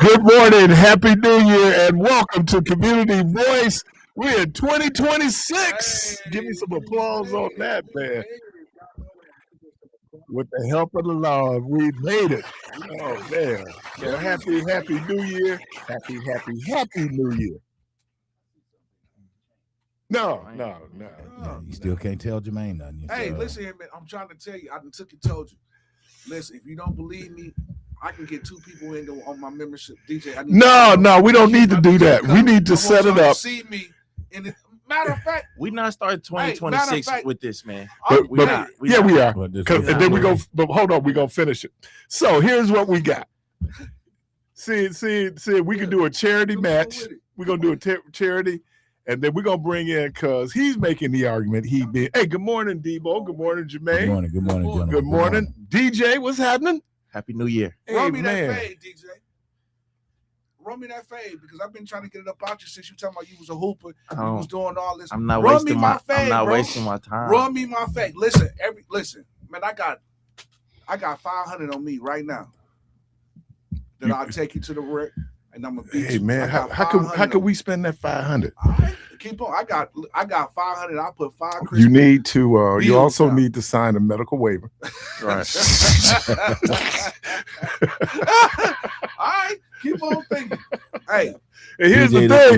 Good morning, Happy New Year, and welcome to Community Voice. We're in 2026. Give me some applause on that, man. With the help of the Lord, we made it. Oh, man. So happy New Year. Happy New Year. No. Yeah, you still can't tell Jermaine nothing. Hey, listen here, man. I'm trying to tell you. I took and told you. Listen, if you don't believe me, I can get two people in on my membership. DJ, I need no, we don't need to do that. We need to set it up. See me. Matter of fact, we not starting 2026 with this, man. We are. And then we go. But hold on, we're gonna finish it. So here's what we got. See, we can do a charity match. We're gonna do a charity. And then we're going to bring in, because he's making the argument. Hey, good morning, Debo. Good morning, Jermaine. Good morning, gentlemen. Good morning. DJ, what's happening? Happy New Year. Hey, run me man. that fade, DJ. Run me that fade, because I've been trying to get it up out you since you talking about you was a hooper. You was doing all this. I'm not wasting my time. Run me my fade. Listen, man, I got 500 on me right now that I'll take you to the wreck. And I'm gonna beat you. Hey man, how can we spend that 500? Right, keep on. I got 500. I put 5. You need to. You also need to sign a medical waiver. Right. All right, keep on thinking. Hey, here's the thing.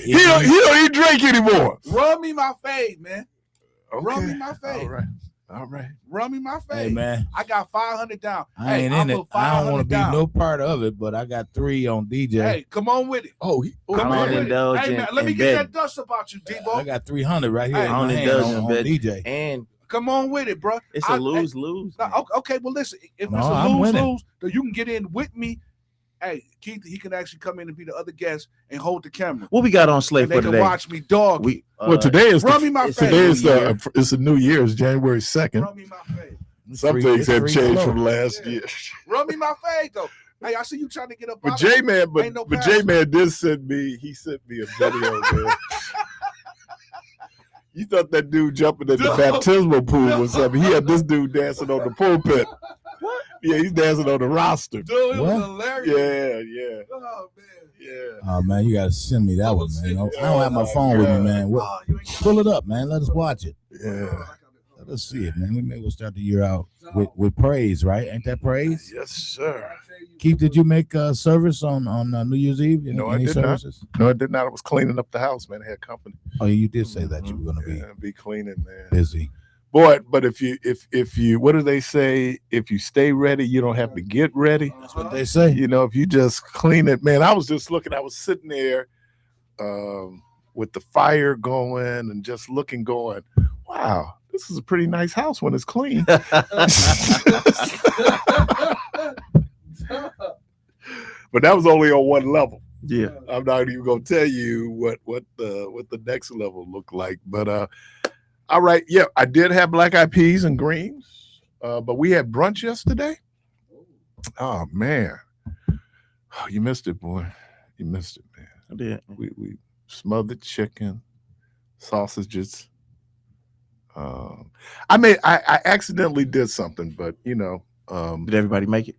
He don't even drink anymore. Run me my fade, man. Okay. Run me my fade. All right. Run me my fade. Hey, man. I got 500 down. I ain't in it. I don't want to be no part of it, but I got 3 on DJ. Hey, come on with it. Come on with it. Hey, man, let me get that dust about you, Debo. I got 300 right here. I don't indulge in DJ. And come on with it, bro. It's a lose-lose. Okay, well, listen. If it's a lose-lose, then you can get in with me. Hey, Keith, he can actually come in and be the other guest and hold the camera. What we got on slate for today? They can watch me dog. Today is it's a New Year's, January 2nd. Run me my fade. Some things have changed from last year. Run me my fade though. Hey, I see you trying to get up. But J-Man, but J-Man did send me a video, man. You thought that dude jumping in the baptismal pool was something. He had this dude dancing on the pulpit. What? Yeah, he's dancing on the roster. Dude, it was hilarious. Yeah. Oh, man. Yeah. Oh, man, you got to send me that one, man. I don't have my phone with me, man. Pull it up, man. Let us watch it. Yeah. Let us see it, man. We may well start the year out with praise, right? Ain't that praise? Yes, sir. Keith, did you make service on New Year's Eve? No, I did not. No, I did not. I was cleaning up the house, man. I had company. Oh, you did say that you were going to be cleaning, man. Busy. Boy, but if you, what do they say? If you stay ready, you don't have to get ready. That's what they say. You know, if you just clean it, man. I was sitting there with the fire going and just looking, going, wow, this is a pretty nice house when it's clean. But that was only on one level. Yeah, I'm not even gonna tell you what the next level looked like. But all right, yeah, I did have black eyed peas and greens. But we had brunch yesterday. Oh man, you missed it, boy. You missed it, man. I did. We smothered chicken, sausages. I accidentally did something, but did everybody make it?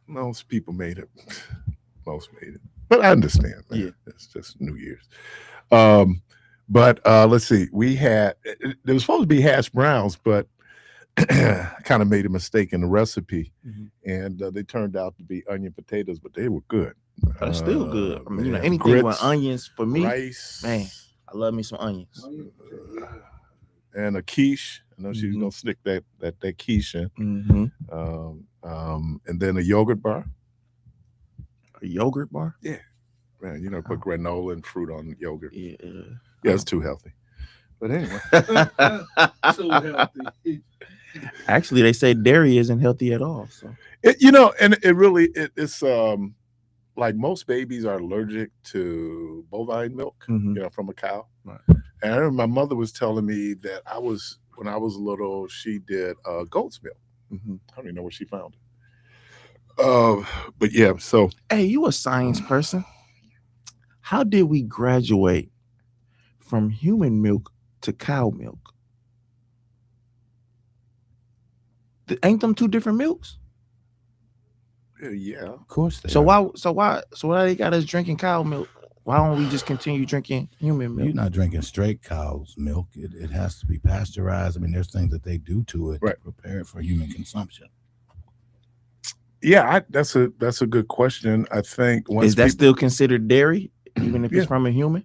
Most people made it. Most made it, but I understand, man. Yeah, it's just New Year's. But let's see. There was supposed to be hash browns, but I kind of made a mistake in the recipe, and they turned out to be onion potatoes, but they were good. That's still good. I mean, anything grits, with onions for me, rice, man. I love me some onions. And a quiche. I know she was gonna stick that quiche in. And then a yogurt bar. A yogurt bar? Yeah. Man, put granola and fruit on yogurt. Yeah. Yeah, it's too healthy. But anyway. Too healthy. Actually, they say dairy isn't healthy at all. So and it's like most babies are allergic to bovine milk, from a cow. Right. And I remember my mother was telling me that when I was little, she did goat's milk. I don't even know where she found it. But yeah, so. Hey, you a science person. How did we graduate from human milk to cow milk? Ain't them two different milks? Yeah. Of course they So are. why they got us drinking cow milk? Why don't we just continue drinking human milk? You're not drinking straight cow's milk. It has to be pasteurized. I mean, there's things that they do to it to prepare it for human consumption. Yeah, that's a good question. I think is that still considered dairy, even if it's from a human?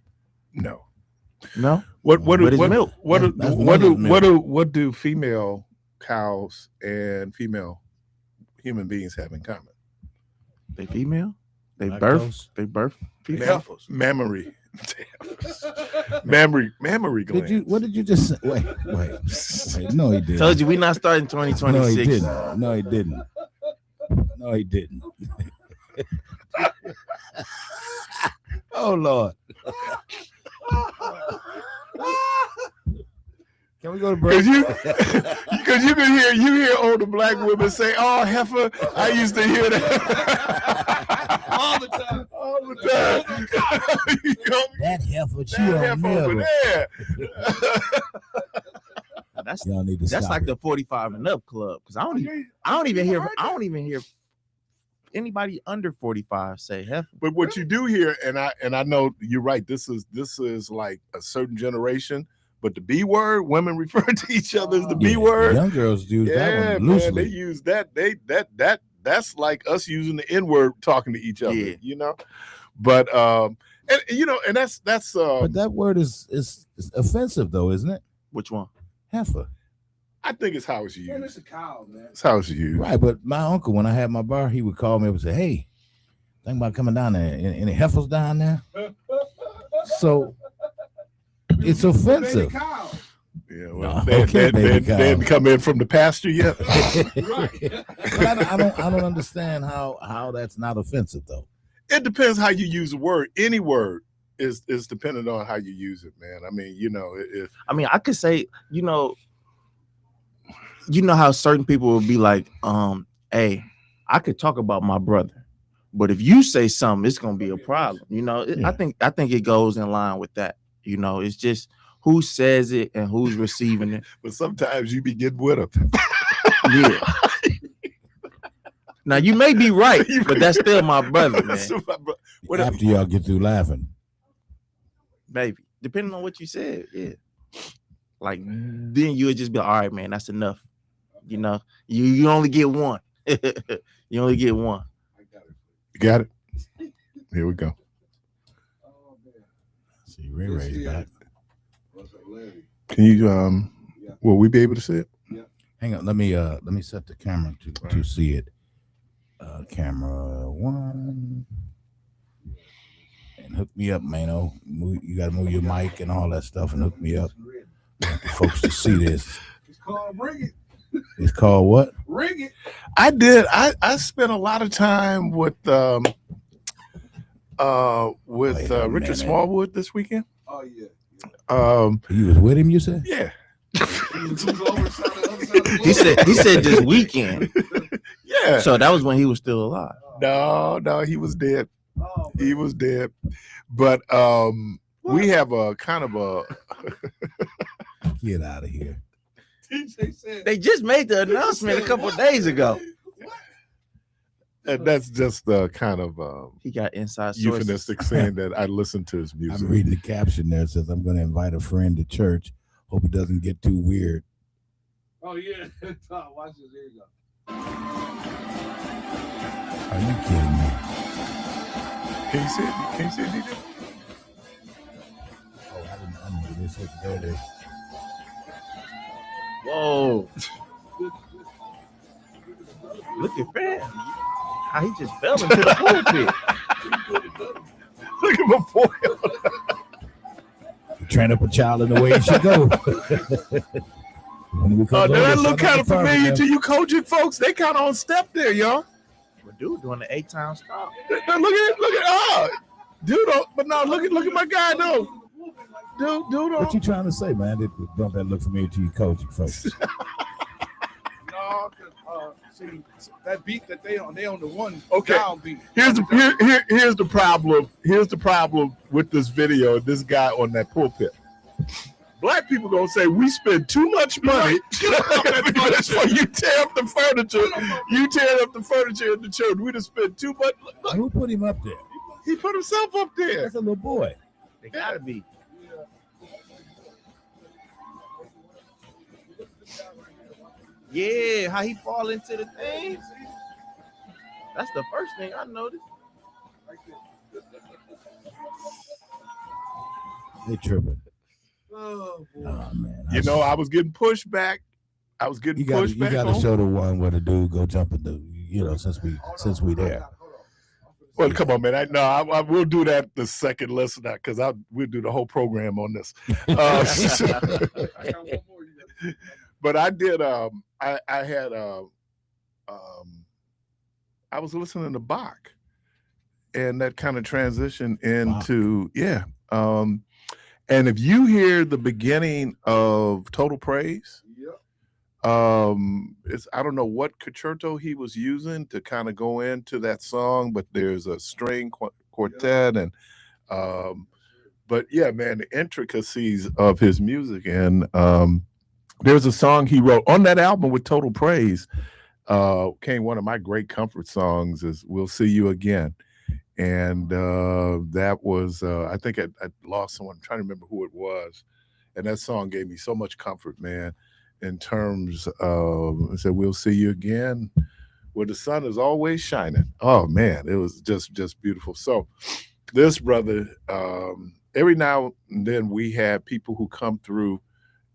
No. What is milk? What do female cows and female human beings have in common? They female. They Lactose. birth. Mammary glands. What did you just say? Wait. No, he didn't. Told you we not starting 2026. No, he didn't. Oh Lord. Can we go to break? Because you can hear older black women say, "Oh, heifer." I used to hear that all the time. That heifer, she don't never. That's y'all need to that's stop like it. the 45 and up club. Because I don't even hear anybody under 45 say heifer. But what you do hear, and I know you're right. This is like a certain generation. But the B word, women refer to each other as the B word. Young girls use that one loosely. Man, they use that. That's like us using the N word talking to each other. You know, but and that's. But that word is offensive though, isn't it? Which one? Heifer. I think it's how it's used. Man, it's a cow, man. It's how it's used. Right, but my uncle, when I had my bar, he would call me up and say, "Hey, think about coming down there. Any heifers down there?" So it's offensive. Yeah, well, they didn't come in from the pasture yet. Right. But I don't understand how that's not offensive though. It depends how you use a word. Any word is dependent on how you use it, man. I mean, I could say, you know how certain people will be like, hey, I could talk about my brother, but if you say something, it's gonna be a problem. I think it goes in line with that. It's just who says it and who's receiving it. But sometimes you be getting with them. Yeah. Now you may be right, but that's still my brother, man. After y'all get through laughing, maybe depending on what you said, yeah. Like then you would just be all right, man. That's enough. You only get one. You only get one. You got it. Here we go. See, Ray's back. Can you will we be able to see it? Yeah. Hang on, let me set the camera to see it. Camera 1. And hook me up, Mano. You gotta move your mic and all that stuff and hook me up. For folks to see this. It's called Ring It. It's called what? Ring It. I did. I spent a lot of time with Richard Smallwood this weekend. Oh yeah. You was with him, you said? Yeah. He said this weekend. Yeah. So that was when he was still alive. No, he was dead. Oh, he was dead. But we have a kind of a get out of here. They just made the announcement a couple of days ago. And that's just kind of he got inside euphemistic saying that I listen to his music. I'm reading the caption there. It says, "I'm going to invite a friend to church. Hope it doesn't get too weird." Oh yeah, watch this. Here you go. Are you kidding me? Can you see it? Can you see it, DJ? Oh, I didn't this. There it is. Whoa! Look at Fam. How he just fell into the pulpit. Look at my boy. Train up a child in the way he should go. Did that look kind of familiar to you, Kojic folks? They kind of on step there, y'all. Well, dude, doing the 8-time stop. Look at dude. But no, look at my guy though. Dude. What you trying to say, man? Don't that look familiar to you, Kojic folks? No, see that beat that they on the one down beat. Here's the problem. Here's the problem with this video. This guy on that pulpit. black people gonna say we spend too much money. Before you tear up the furniture, you tear up the furniture in the church. We just spent too much. Look, who put him up there? he put himself up there. That's a little boy. They gotta be. Yeah, how he fall into the things. That's the first thing I noticed. They tripping. Oh, boy. Oh man. You know, I was getting pushed back. I was getting pushed back. You got to show the one where the dude go jump in the. You know, since we there. Well, come on, man. I will do that the second lesson because we'll do the whole program on this. But I did. I had. I was listening to Bach, and that kind of transitioned into and if you hear the beginning of Total Praise, it's I don't know what concerto he was using to kind of go into that song, but there's a string quartet and but yeah, man, the intricacies of his music. And there's a song he wrote on that album with Total Praise. Came one of my great comfort songs is "We'll See You Again," and that was I think I lost someone. I'm trying to remember who it was, and that song gave me so much comfort, man. In terms of, I said, "We'll see you again," where the sun is always shining. Oh man, it was just beautiful. So, this brother, every now and then we have people who come through,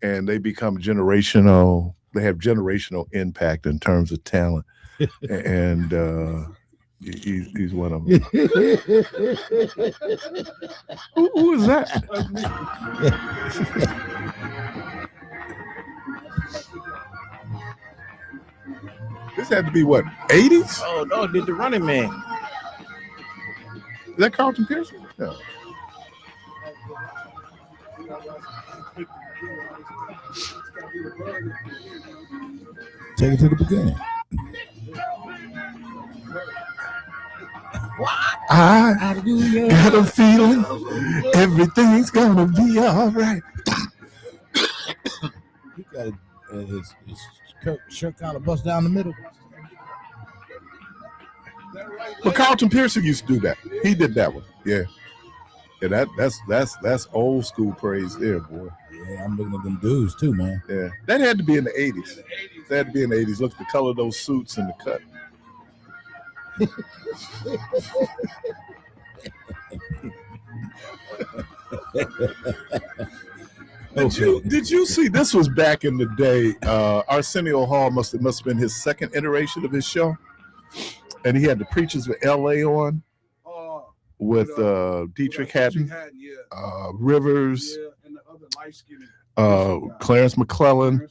and they become generational. They have generational impact in terms of talent, and he's one of them. Who is that? This had to be what, 80s? Oh no, did the Running Man? Is that Carlton Pearson? No. Take it to the beginning. I got a feeling everything's gonna be all right. He got his shirt collar bust down the middle. But Carlton Pearson used to do that. He did that one. Yeah. Yeah, that's old school praise there, boy. Yeah, I'm looking at them dudes too, man. Yeah, that had to be in the 80s. That had to be in the 80s. Look at the color of those suits and the cut. Did you see? This was back in the day. Arsenio Hall must have been his second iteration of his show, and he had the Preachers of L.A. on with Dietrich Haddon, Rivers, and the other light-skinned Clarence McClellan,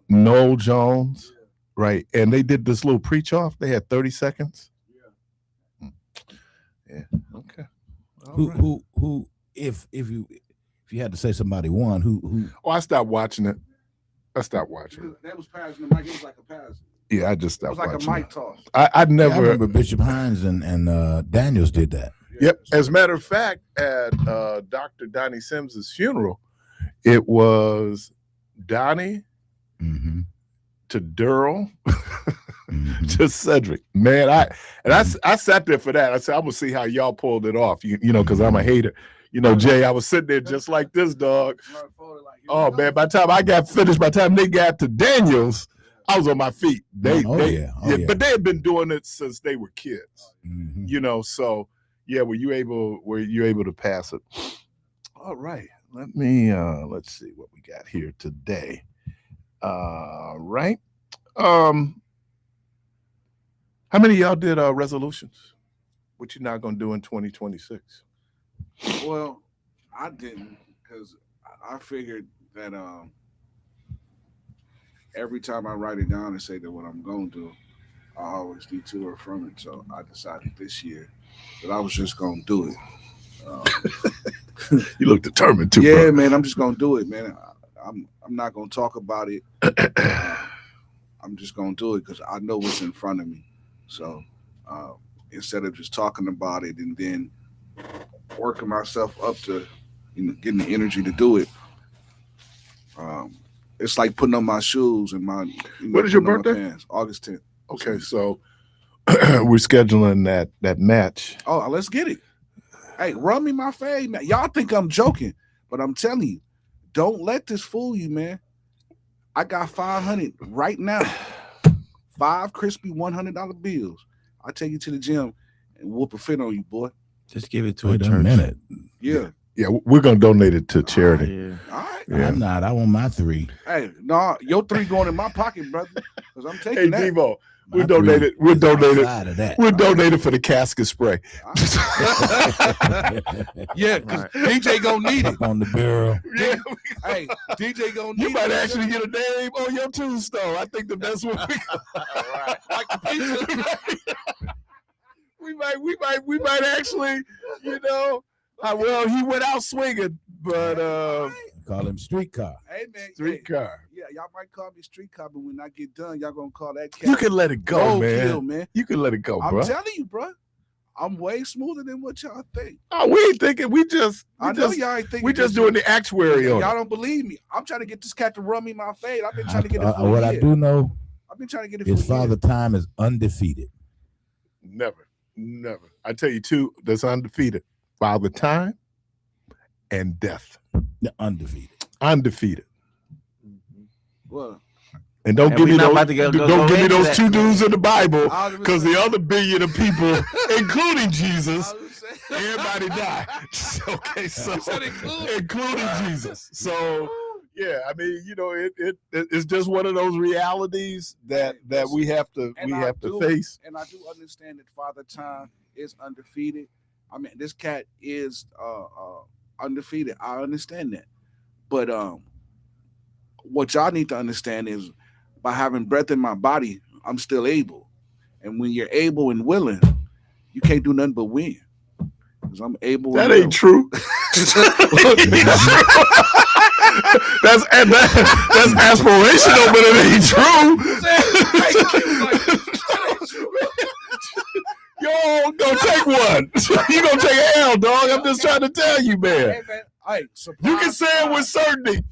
Noel Jones, right? And they did this little preach-off. They had 30 seconds. Yeah. Okay. Who? If you had to say somebody won, who? Oh, I stopped watching it. That was passing the mic. It was like a pass. Yeah, I just stopped. It was like a mic toss. I never. I remember Bishop Hines and Daniels did that. Yep. As a matter of fact, at Dr. Donnie Sims's funeral, it was Donnie to Durrell to Cedric. Man, I sat there for that. I said, I'm gonna see how y'all pulled it off. You know, because I'm a hater. You know, Jay, I was sitting there just like this, dog. Oh man, by the time I got finished, by the time they got to Daniels, I was on my feet. But they had been doing it since they were kids. You know, so yeah, were you able to pass it? All right. Let's see what we got here today. Right. How many of y'all did resolutions? What you not gonna do in 2026? Well, I didn't, because I figured that every time I write it down and say that what I'm going to do, I always detour from it. So I decided this year that I was just going to do it. You look determined too. Yeah, bro. Man, I'm just going to do it, man. I'm not going to talk about it. I'm just going to do it because I know what's in front of me. So instead of just talking about it and then working myself up to, getting the energy to do it, It's like putting on my shoes and my. What is your birthday? August 10th. Okay, so we're scheduling that match. Oh, let's get it. Hey, run me my fade, man. Y'all think I'm joking, but I'm telling you, don't let this fool you, man. I got 500 right now. 5 crispy $100 bills. I'll take you to the gym and whoop a fit on you, boy. Just give it to a church. minute. Yeah. Yeah, we're gonna donate it to charity. Yeah. All right. Yeah. I'm not. I want my 3. Hey, no, your 3 going in my pocket, brother. Because I'm Hey, taking that. Devo, we're My donated. 3 We're is donated. outside of that. We're donated for the casket spray. Yeah, because DJ gonna need it. Up on the barrel. Yeah, Hey, DJ gonna need you might it. actually get a name on your tombstone. I think that that's what Like the pizza. we might actually, well, he went out swinging, but Call him streetcar. Hey, man. streetcar. Yeah, y'all might call me streetcar, but when I get done, y'all gonna call that cat. You can let it go, roadkill, man. You can let it go, I'm bro. telling you, bro. I'm way smoother than what y'all think. Oh, we ain't thinking. I know y'all ain't thinking. We just doing the actuary on Y'all it. don't believe me. I'm trying to get this cat to run me my fade. I've been trying to get it for What a I year. do know I've been trying to get it is for a year. Father Time is undefeated. Never. I tell you, 2 that's undefeated: Father Time and Death. They're undefeated. Undefeated. Well, And don't And give we me not those. about to go Don't give me into those that. 2 dudes in the Bible, I was because the other billion of people, including Jesus, saying- everybody died. Okay, so You said including Jesus. So yeah, I mean, it's just one of those realities that we have to face. And I do understand that Father Time is undefeated. I mean, this cat is undefeated. I understand that. But what y'all need to understand is by having breath in my body, I'm still able. And when you're able and willing, you can't do nothing but win. Because I'm able. That and ain't true. That's aspirational, but it ain't true. Yo, go take one. You gonna take a L, dog. I'm just trying to tell you, man. Hey, man. Hey, You can say it with certainty.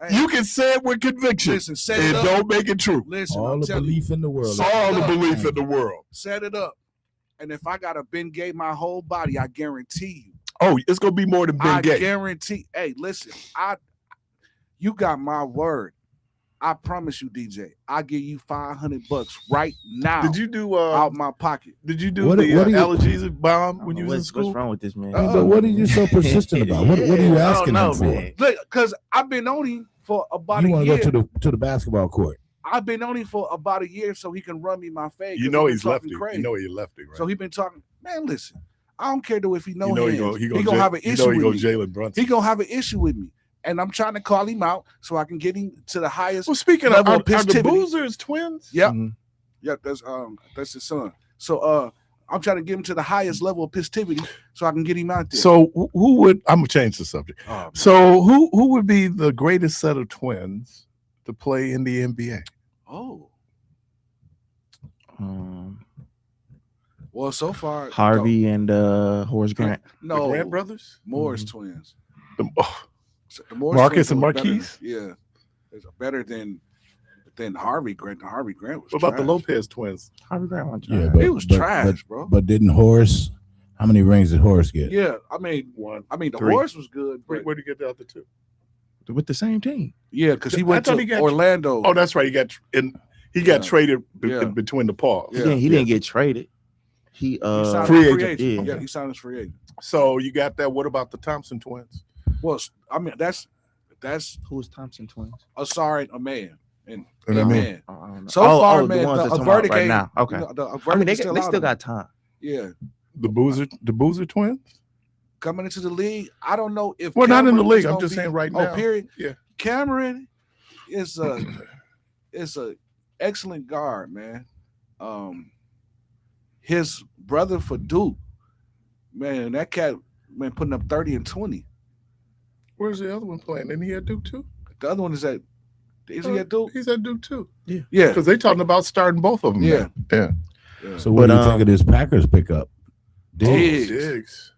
Hey, You can say it with conviction. listen, set And it up. don't make it true. Listen, All I'm the telling you, belief in the world. All the belief in the world. set it up. And if I gotta Ben Gay my whole body, I guarantee you. Oh, it's gonna be more than Ben I Gay. guarantee. Hey, listen, you got my word. I promise you, DJ. I give you $500 right now. Did you do out my pocket? Did you do What the do you- allergies bomb when you was in What's school? wrong with this man? But what are you so persistent about? What are you asking him for? Man. Look, because I've been on him for about You a want to year. go to the basketball court? I've been on him for about a year so he can run me my fade. You 'cause know he been he's talking lefty. crazy. You know he lefty, right? So he been talking. Man, listen. I don't care though if he know you know hands. he gonna have an issue with me. Jalen Brunson. He gonna have an issue with me, and I'm trying to call him out so I can get him to the highest. Well, speaking of, level are of the positivity. Boozers twins? Yep. Mhm. Yeah, that's his son. So I'm trying to get him to the highest level of positivity so I can get him out there. So who would? I'm gonna change the subject. Oh, man. So who would be the greatest set of twins to play in the NBA? Oh. Well, so far Harvey and Horace Grant. No, The Grant brothers? Morris twins. Oh, So the Morris Marcus twins and was better. Marquise? Yeah, it's better than Harvey Grant. The Harvey Grant was. what about the trash. Lopez twins? Harvey Grant was Yeah, trash. but He was trash, bro. But didn't Horace? How many rings did Horace get? Yeah, I mean, One. the 3. horse was good, but Where did you get the other 2? with the same team. yeah, because he I went thought to he got- Orlando. Oh, that's right. He got Yeah. traded Yeah. between the paws. Yeah. He didn't get traded. He He signed free as agent. Yeah. Yeah. He signed as free agent. So you got that. What about the Thompson twins? Well, I mean, that's who was Thompson twins? Sorry, a man and And I a mean- man. I don't know. So far, the man, ones the that's talking about verdict right ain't- now. Okay. You know, the I mean, verdict they is still still out. got time. Yeah, The Boozer twins? coming into the league. I don't know if Well, not in the Cameron league. is I'm gonna just be- saying right now. Oh, period. Yeah. Cameron is a excellent guard, man. His brother for Duke, man, that cat man putting up 30 and 20. Where's the other one playing? Didn't he at Duke too? The other one is he at Duke? He's at Duke too. Yeah, Because they talking about starting both of them. Yeah. now. yeah. So what But, do you think of this Packers pickup? Diggs. Diggs.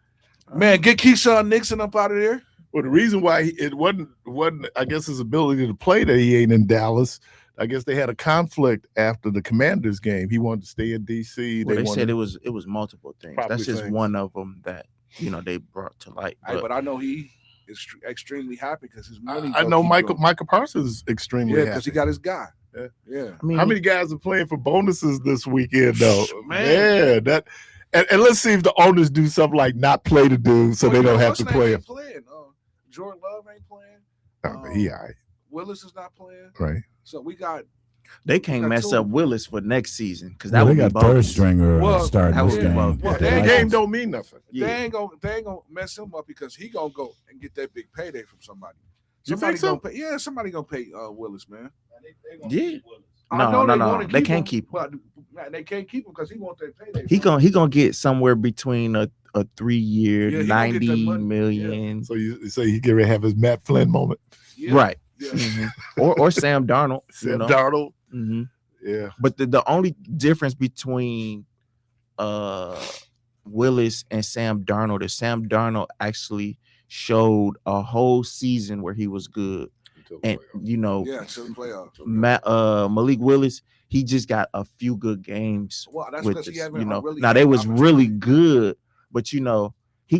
Man, get Keyshawn Nixon up out of there. Well, the reason why it wasn't, I guess, his ability to play that he ain't in Dallas. I guess they had a conflict after the Commanders game. He wanted to stay in DC. Well, they said it was multiple things. Probably That's just things. one of them that they brought to light. But I know he is extremely happy because his money. I know Michael Parsons is extremely happy because he got his guy. Yeah. I mean, how many guys are playing for bonuses this weekend though? Man, that and let's see if the owners do something like not play the dude so they don't have to play him. Jordan Love ain't playing. But he all right. Willis is not playing. Right. So we got. They can't mess up Willis for next season because that would got be third stringer starting this game. Well, that game don't mean nothing. They ain't gonna mess him up because he gonna go and get that big payday from somebody. You think so? Somebody gonna pay Willis, man. Yeah. No. They can't keep him. But they can't keep him because he wants that payday. He gonna get somewhere between a 3-year, 90 million. Yeah. So you say he get ready to have his Matt Flynn moment, right? Yeah. Mm-hmm. or Sam Darnold. Darnold. Mm-hmm. Yeah. But the only difference between Willis and Sam Darnold is Sam Darnold actually showed a whole season where he was good. And Malik Willis, he just got a few good games. Well, that's because he haven't really. Now they was really good, but he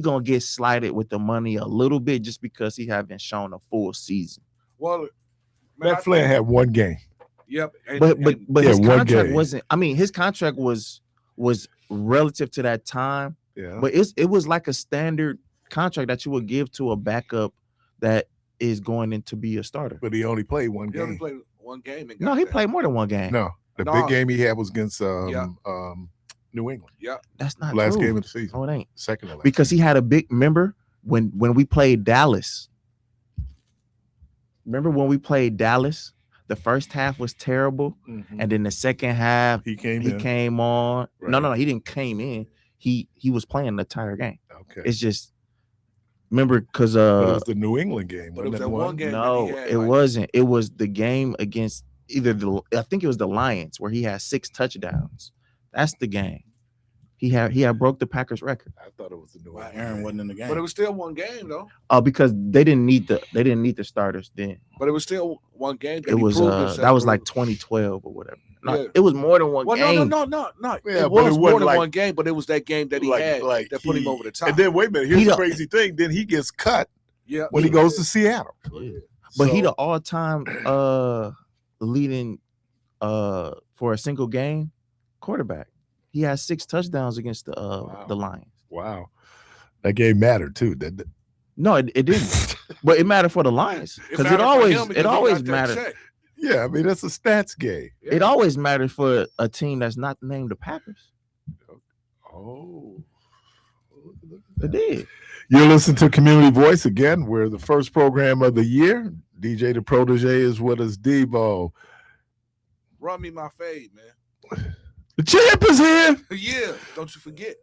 gonna get slighted with the money a little bit just because he haven't shown a full season. Well, Matt Flynn had one game. Yep, but his contract wasn't. I mean, his contract was relative to that time. Yeah, but it was like a standard contract that you would give to a backup that is going in to be a starter. But he only played one game. He only played one game. No, he played more than one game. No, the big game he had was against New England. Yeah, that's not last true. game of the season. No, it ain't. Second to last. Because he had a big. Remember when we played Dallas. Remember when we played Dallas? The first half was terrible, and then the second half he came on. Right. No, he didn't came in. He was playing the entire game. Okay, it's just remember because it was the New England game. But it was that one game. No, it wasn't. It was the game against I think it was the Lions where he had 6 touchdowns. That's the game. He had broke the Packers record. I thought it was the New England. Aaron wasn't in the game, but it was still one game though. Oh, because they didn't need the starters then. But it was still one game. It was that was like 2012 or whatever. No, it was more than one game. No. Yeah, it was more than one game, but it was that game that he had that put him over the top. And then wait a minute, here's the crazy thing. Then he gets cut. Yeah, when he goes to Seattle. Yeah. But he the all-time leading for a single game quarterback. He has 6 touchdowns against the Lions. Wow, that game mattered too. No, it didn't. But it mattered for the Lions because it always mattered. Yeah, I mean that's a stats game. It always matters for a team that's not named the Packers. Oh, it did. You're listening to Community Voice again. We're the first program of the year. DJ the Protege is with us. Debo, run me my fade, man. The champ is here. Yeah, don't you forget.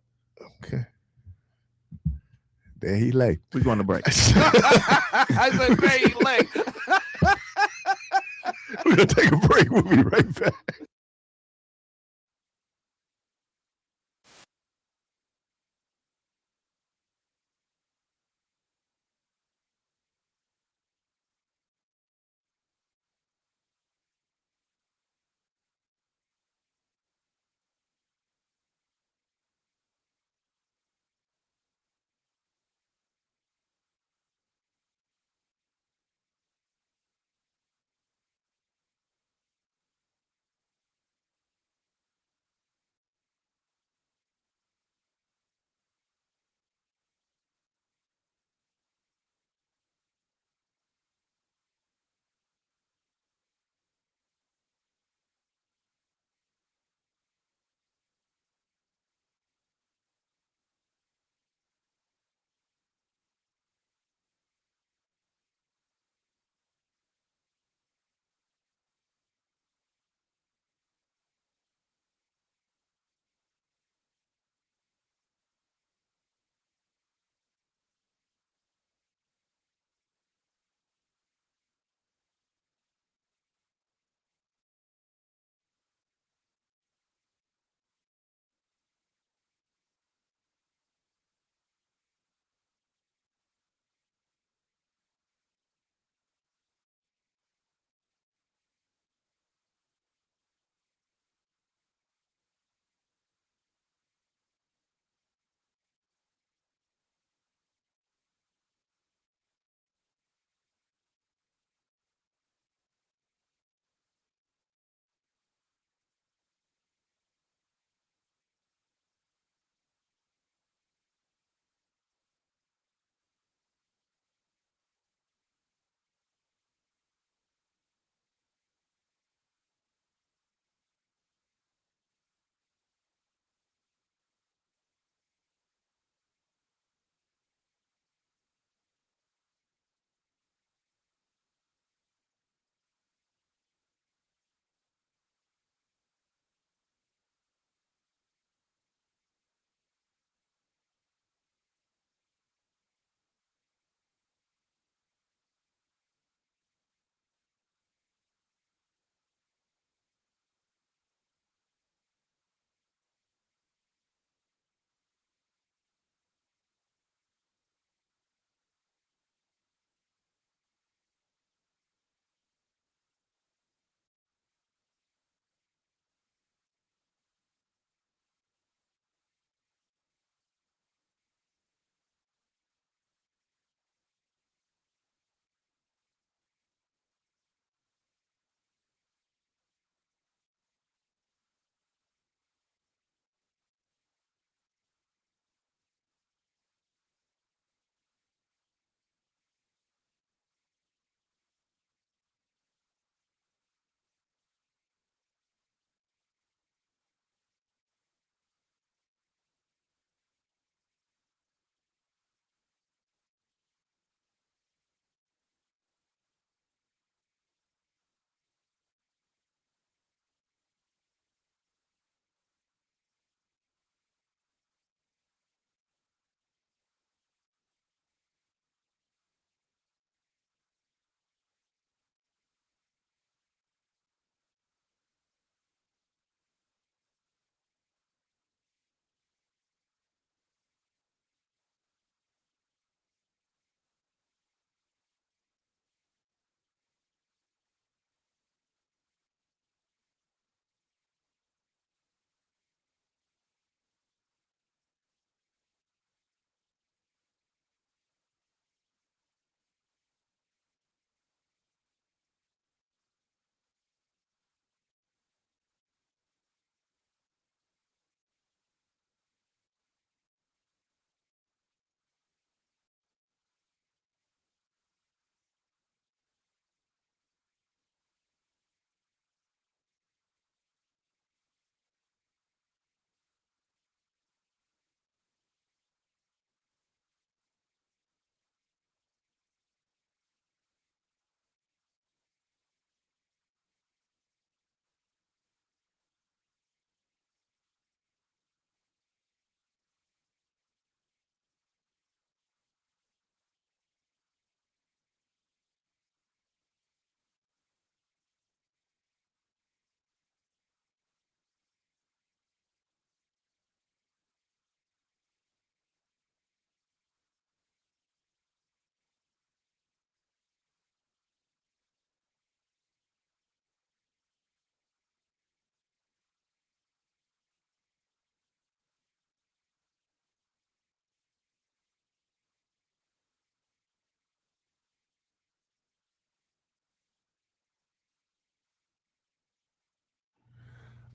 Okay. There he lay. We're going to break. I said, there he lay. We're going to take a break. We'll be right back.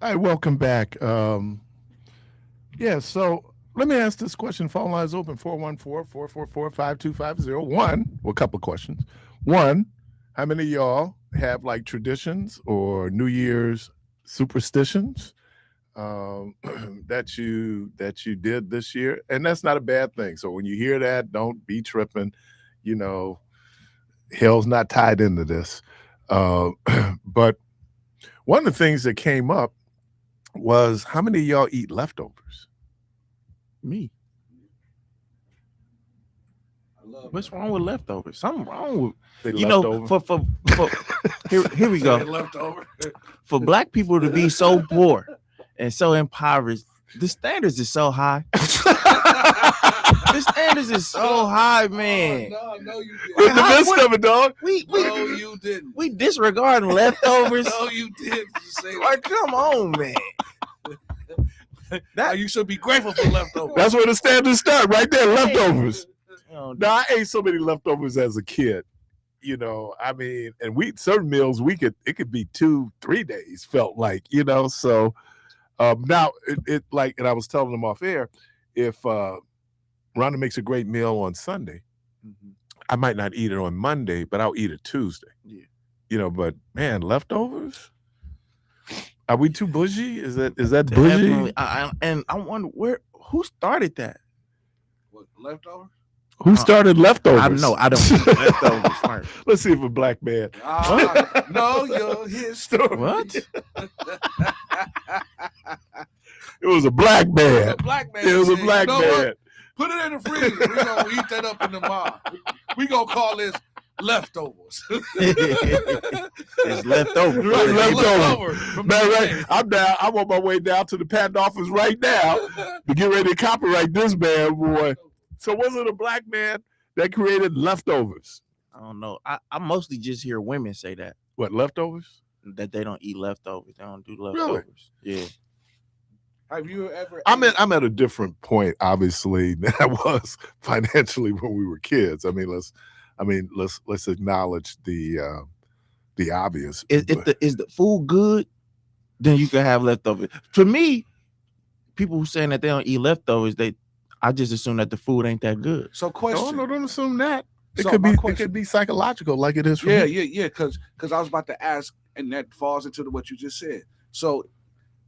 All right, welcome back. Yeah, so let me ask this question. Phone lines open 414-444-5250. One, well, a couple of questions. One, how many of y'all have like traditions or New Year's superstitions that you did this year? And that's not a bad thing. So when you hear that, don't be tripping. You know, hell's not tied into this. But one of the things that came up was, how many of y'all eat leftovers? Me. What's wrong with leftovers? Something wrong with for here we go. Leftover. For Black people to be so poor and so impoverished, the standards is so high. The standards is so high, man. No, you didn't. In the midst of it, dog. No, you didn't. We disregarding leftovers. No, you didn't. Like, come on, man. That you should be grateful for leftovers. That's where the standards start, right there. Leftovers. No, I ate so many leftovers as a kid. You know, I mean, and certain meals it could be 2-3 days, felt like, you know. So now it like, and I was telling them off air, if Rhonda makes a great meal on Sunday, I might not eat it on Monday, but I'll eat it Tuesday. Yeah. You know, but man, leftovers? Are we too bougie? Is that bougie? And I wonder who started that? What, leftovers? Who started leftovers? I know. I don't eat leftovers. Let's see if a Black man. Know your history. What? It was a Black man. It was a Black man. What? Put it in the freezer. We're going to eat that up in the mall. We're going to call this leftovers. It's leftovers. Right, leftovers. Man, right. I'm down. I'm on my way down to the patent office right now to get ready to copyright this bad boy. So was it a Black man that created leftovers? I don't know. I mostly just hear women say that. What, leftovers? That they don't eat leftovers. They don't do leftovers. Really? Yeah. Have you ever? I'm at a different point, obviously, than I was financially when we were kids. I mean, let's acknowledge the obvious. Is the food good? Then you can have leftovers. For me, people who saying that they don't eat leftovers, I just assume that the food ain't that good. So question. No, don't assume that. It So could my be question- it could be psychological, like it is for Yeah, me. yeah. Because I was about to ask, and that falls into what you just said. So,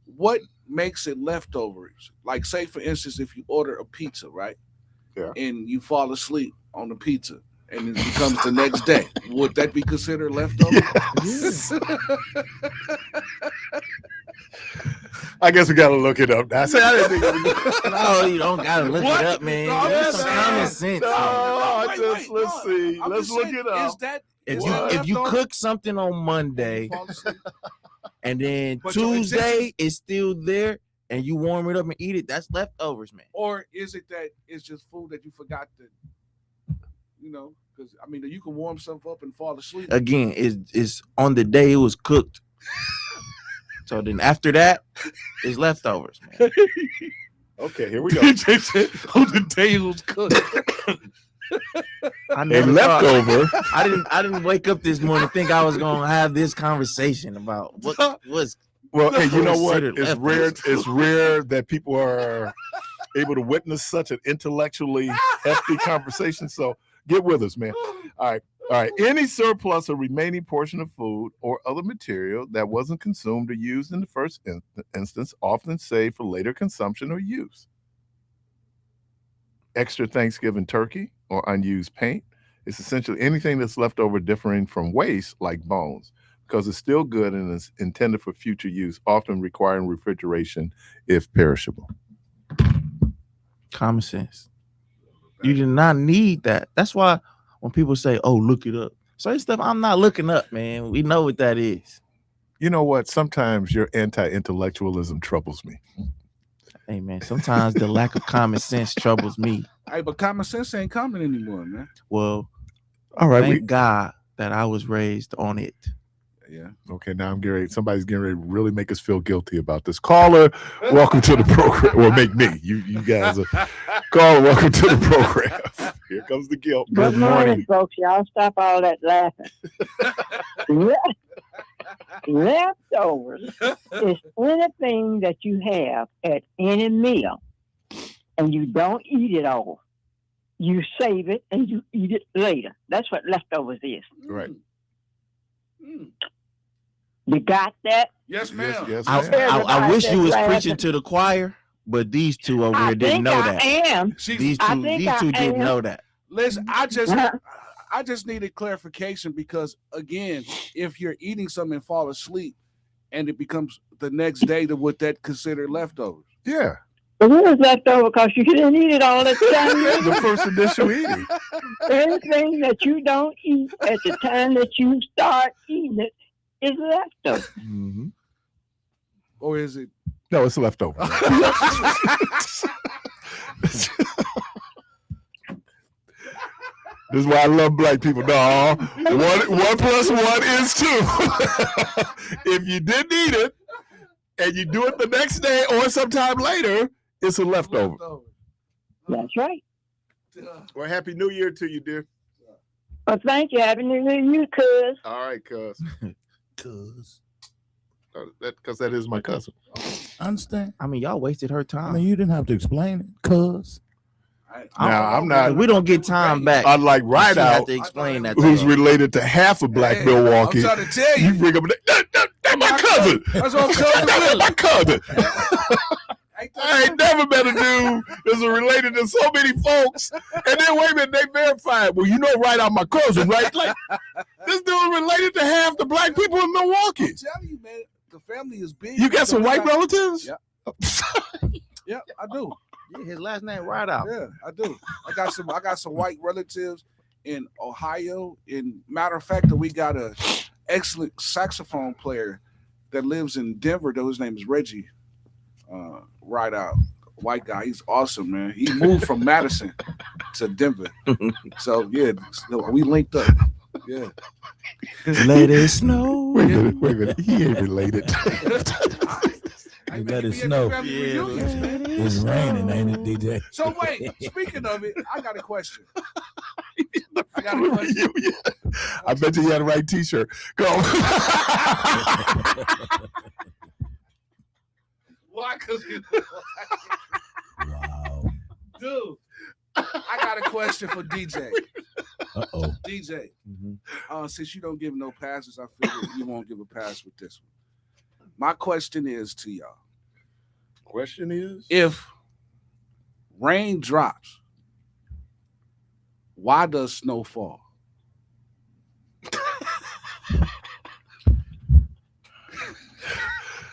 what makes it leftovers? Like, say for instance, if you order a pizza, right? Yeah. And you fall asleep on the pizza, and it becomes the next day, would that be considered leftover? I guess we gotta look it up now. I didn't think No, you don't gotta look What? it up, man. No, There's I'm some saying- common sense. Let's see. I'm Let's just look saying, it up. Is that If What? you leftover? cook something on Monday You fall asleep? and then But your Tuesday it's still there and you warm it up and eat it, that's leftovers, man. Or is it that it's just food that you forgot to, because I mean, you can warm stuff up and fall asleep. Again, it's on the day it was cooked. So then after that, it's leftovers, man. Okay, here we go. On the day it was cooked. I A never thought- leftover. I didn't wake up this morning and think I was gonna have this conversation about what was. Well, hey, you know what? Considered It's rare. leftovers. It's rare that people are able to witness such an intellectually hefty conversation. So get with us, man. All right. Any surplus or remaining portion of food or other material that wasn't consumed or used in the first instance, often saved for later consumption or use. Extra Thanksgiving turkey or unused paint. It's essentially anything that's left over differing from waste, like bones, because it's still good and is intended for future use, often requiring refrigeration if perishable. Common sense. You do not need that. That's why when people say, "Oh, look it up," certain stuff I'm not looking up, man. We know what that is. You know what? Sometimes your anti-intellectualism troubles me. Hey, man. Sometimes the lack of common sense troubles me. Hey, but common sense ain't common anymore, man. Well, All right. thank God that I was raised on it. Yeah. Okay, now I'm getting ready. Somebody's getting ready to really make us feel guilty about this. Caller, welcome to the program. Well, make me. You guys are. Caller, welcome to the program. Here comes the guilt. Good morning, folks. Y'all stop all that laughing. Leftovers is anything that you have at any meal and you don't eat it all. You save it and you eat it later. That's what leftovers is. Right. You got that? Yes, ma'am. Yes, I wish you was Everybody preaching to the choir, but these two over I here didn't think know I that. am. These I two think I didn't am. know that. Listen, I just needed clarification because again, if you're eating something and fall asleep, and it becomes the next day, to would that consider leftovers? Yeah. It is leftover because you didn't eat it all the time. The first initial eating. Anything that you don't eat at the time that you start eating it is leftover. Mm-hmm. Or is it? No, it's leftover. This is why I love black people. No, one plus one is two. If you didn't eat it and you do it the next day or sometime later, it's a leftover. That's right. Well, Happy New Year to you, dear. Well, thank you. Happy New Year, you cuz. All right, cuz. Cuz. Because that is my cousin. I understand. I mean, y'all wasted her I time. mean, you didn't have to explain it, cuz. I'm not. We don't get time back. Unlike She have Rideout, to explain that. to who's her. related to half of Black Milwaukee. I'm trying to tell You you. bring up that's my cousin. That's what I'm telling That's you. my cousin. I ain't never met a dude that's related to so many folks. And then wait a minute, they verified. Well, you know, Rideout my cousin, right? Like this dude related to half the black people in Milwaukee. I'm telling you, man, the family is big. You got some white relatives? Yep. Yeah, I do. Yeah, his last name Rideout. Yeah, I do. I got some white relatives in Ohio. In matter of fact, we got a excellent saxophone player that lives in Denver. Though his name is Reggie. Rideout, white guy. He's awesome, man. He moved from Madison to Denver. So yeah, we linked up. Yeah. Let it snow. Wait a minute. He ain't related. You let it snow. It's raining, ain't it, DJ? So wait, speaking of it, I got a question. I bet you had the right T-shirt. Go. Why? Because Wow. dude, I got a question for DJ. Uh-oh. DJ, Mm-hmm. Since you don't give no passes, I figure you won't give a pass with this one. My question is to y'all. Question is? If rain drops, why does snow fall?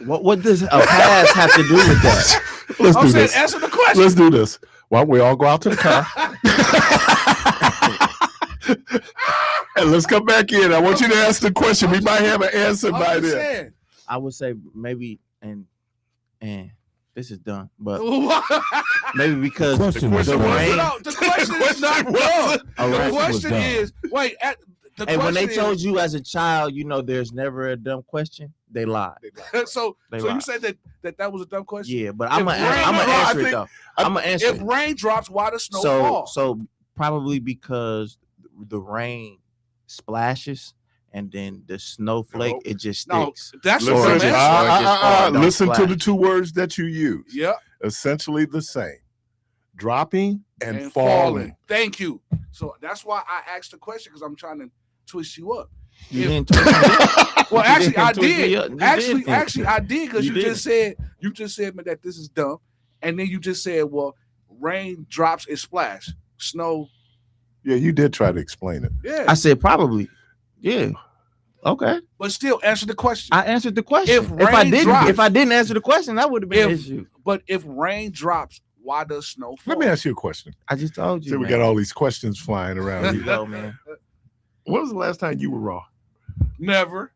What does a pass have to do with that? Let's do this. Answer the question. Let's do this. Why don't we all go out to the car? And let's come back in. I want you to ask the question. We might have an answer by then. I would say maybe, and this is done, but maybe because Question was question done. was- rain. No, the question is not done. The question is, wait. And when they told you as a child, you know, there's never a dumb question, they lied. so They you lied. said that was a dumb question. Yeah, but I'm gonna rain- answer it though. I'm gonna answer If it. rain drops, why does snow fall? So probably because the rain splashes and then the snowflake Nope. it just No, sticks. that's Or what it I'm just- asking. or it just fall, don't Listen to splash. the two words that you use. Yeah, Essentially the same. Dropping and and falling. Thank you. So that's why I asked the question because I'm trying to twist you up. You If- didn't twist me up. Well, You actually, didn't I twist me did. up. You Actually, did. I did because You you just said man, that this is dumb, and then you just said, well, rain drops, it splash, snow. Yeah, you did try to explain it. Yeah, I said probably. Yeah. Okay. but still answer the question. I answered the question. If rain if drops- I didn't answer the question, that would have been an If- issue. But if rain drops, why does snow fall? Let me ask you a question. I just told you. So we man. got all these questions flying There around you here. go, man. When was the last time you were raw? Never,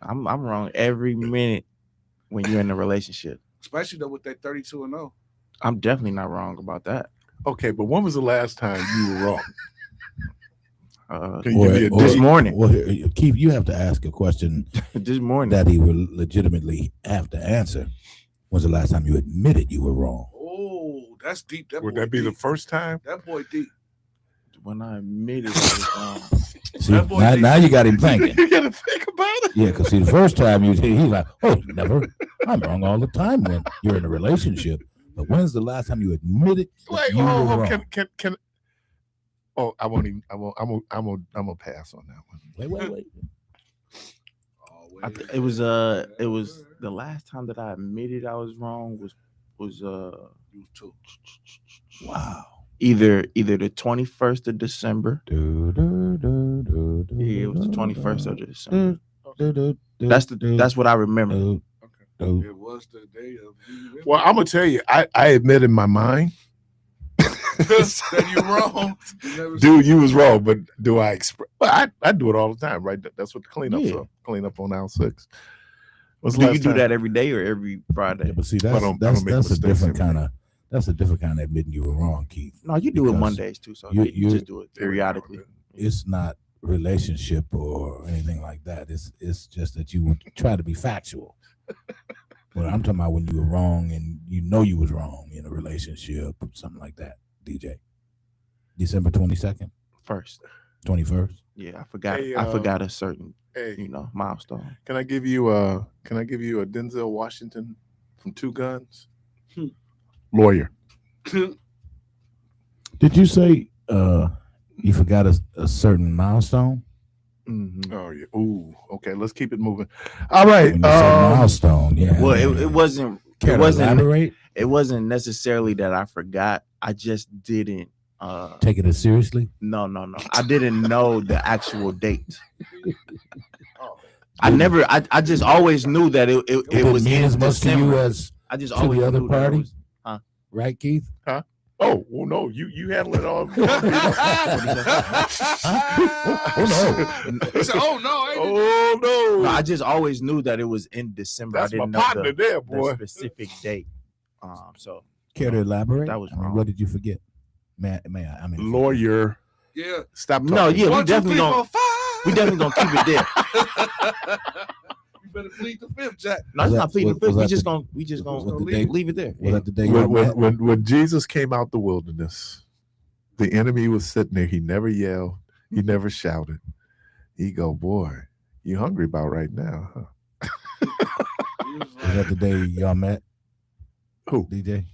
I'm wrong every minute when you're in a relationship. especially though with that 32-0. I'm definitely not wrong about that. Okay, but when was the last time you were raw? Can you Or- give me a or- This date? morning. Well, Keith, you have to ask a question This morning. that he will legitimately have to answer. When's the last time you admitted you were wrong? Oh, that's deep. Would that be the first time? That boy deep. When I admitted I was wrong. See, That boy now, deep. now you got him thinking. You gotta think about it. Yeah, because see, the first time he's like, oh, never. I'm wrong all the time when you're in a relationship. But when's the last time you admitted that you were wrong? Can oh, I won't even. I'm gonna pass on that one. Wait. It was the last time that I admitted I was wrong was You too. Wow. either the 21st of December. Yeah, it was the 21st of December. That's what I remember. It was the day of. Well, I'm gonna tell you, I admit in my mind that you wrong. Dude, you was wrong, but do I express? Well, I do it all the time, right? That's what the cleanup's for. Clean up on aisle 6. Do you do that every day or every Friday? Yeah, but see, that's a different kind of. That's a different kind of admitting you were wrong, Keith. No, you do it Mondays too, so you just do it periodically. It's not relationship or anything like that. It's just that you would try to be factual. But I'm talking about when you were wrong and you know you was wrong in a relationship or something like that. DJ, December 22nd, 21st. Yeah, I forgot. I forgot a certain milestone. Can I give you a Denzel Washington from Two Guns? Lawyer. Did you say you forgot a certain milestone? Mm-hmm. Oh yeah. Ooh. Okay. Let's keep it moving. All right. Milestone. Yeah. Well, it wasn't. Elaborate? It wasn't necessarily that I forgot. I just didn't take it as seriously. No. I didn't know the actual date. I just always knew that it was mean as much to you as I just to always the other knew party. Huh? Right, Keith? Huh? Oh, well, no, you handle it all. Oh no! No, I just always knew that it was in December. That's I didn't my know partner there, boy. the specific date. So care to elaborate? That was wrong. What did you forget? May I? Lawyer. Yeah. Stop talking. No, yeah, 1, 2, 3, 4, 5. we definitely gonna keep it there. You better plead the fifth, Jack. No, it's not pleading the fifth. We just gonna leave it there. Was that the day you met? When Jesus came out the wilderness, the enemy was sitting there. He never yelled. He never shouted. He go, boy, you hungry about right now, huh? Was that the day y'all met? Who? DJ?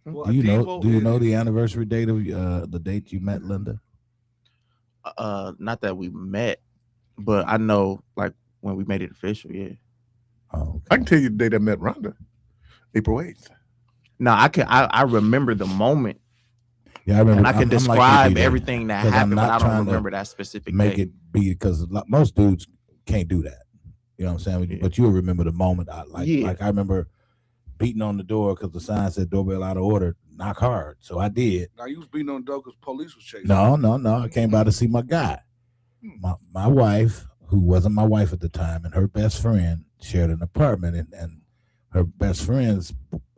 Well, Do you know the anniversary date of the date you met Linda? Not that we met, but I know like when we made it official. Yeah. Oh, okay. I can tell you the date I met Rhonda, April 8th. No, I remember the moment. Yeah, I remember. And I can describe like everything that happened, but I don't remember that specific make date. it be because most dudes can't do that. You know what I'm saying? Yeah. But you'll remember the moment. Yeah. Like I remember beating on the door because the sign said doorbell out of order. Knock hard. So I did. Now you was beating on the door because police was chasing. No. I came by to see my guy. My wife, who wasn't my wife at the time, and her best friend shared an apartment, and her best friend's.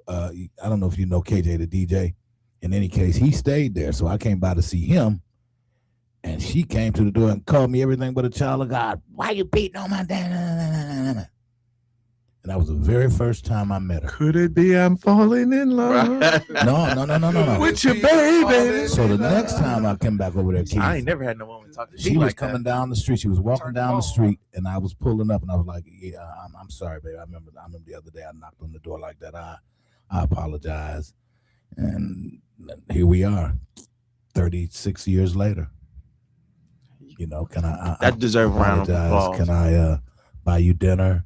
I don't know if you know KJ the DJ. In any case, he stayed there, so I came by to see him, and she came to the door and called me everything but a child of God. Why you beating on my dad? And that was the very first time I met her. Could it be I'm falling in love? No. With your baby. So the next time I came back over there, Keith, I ain't never had no woman talk to me she was like coming that. down the street. She was walking down the street, and I was pulling up, and I was like, "Yeah, I'm sorry, baby. I remember the other day I knocked on the door like that. I apologize." And here we are, 36 years later. You know, can I That deserves a round of applause. Can I buy you dinner?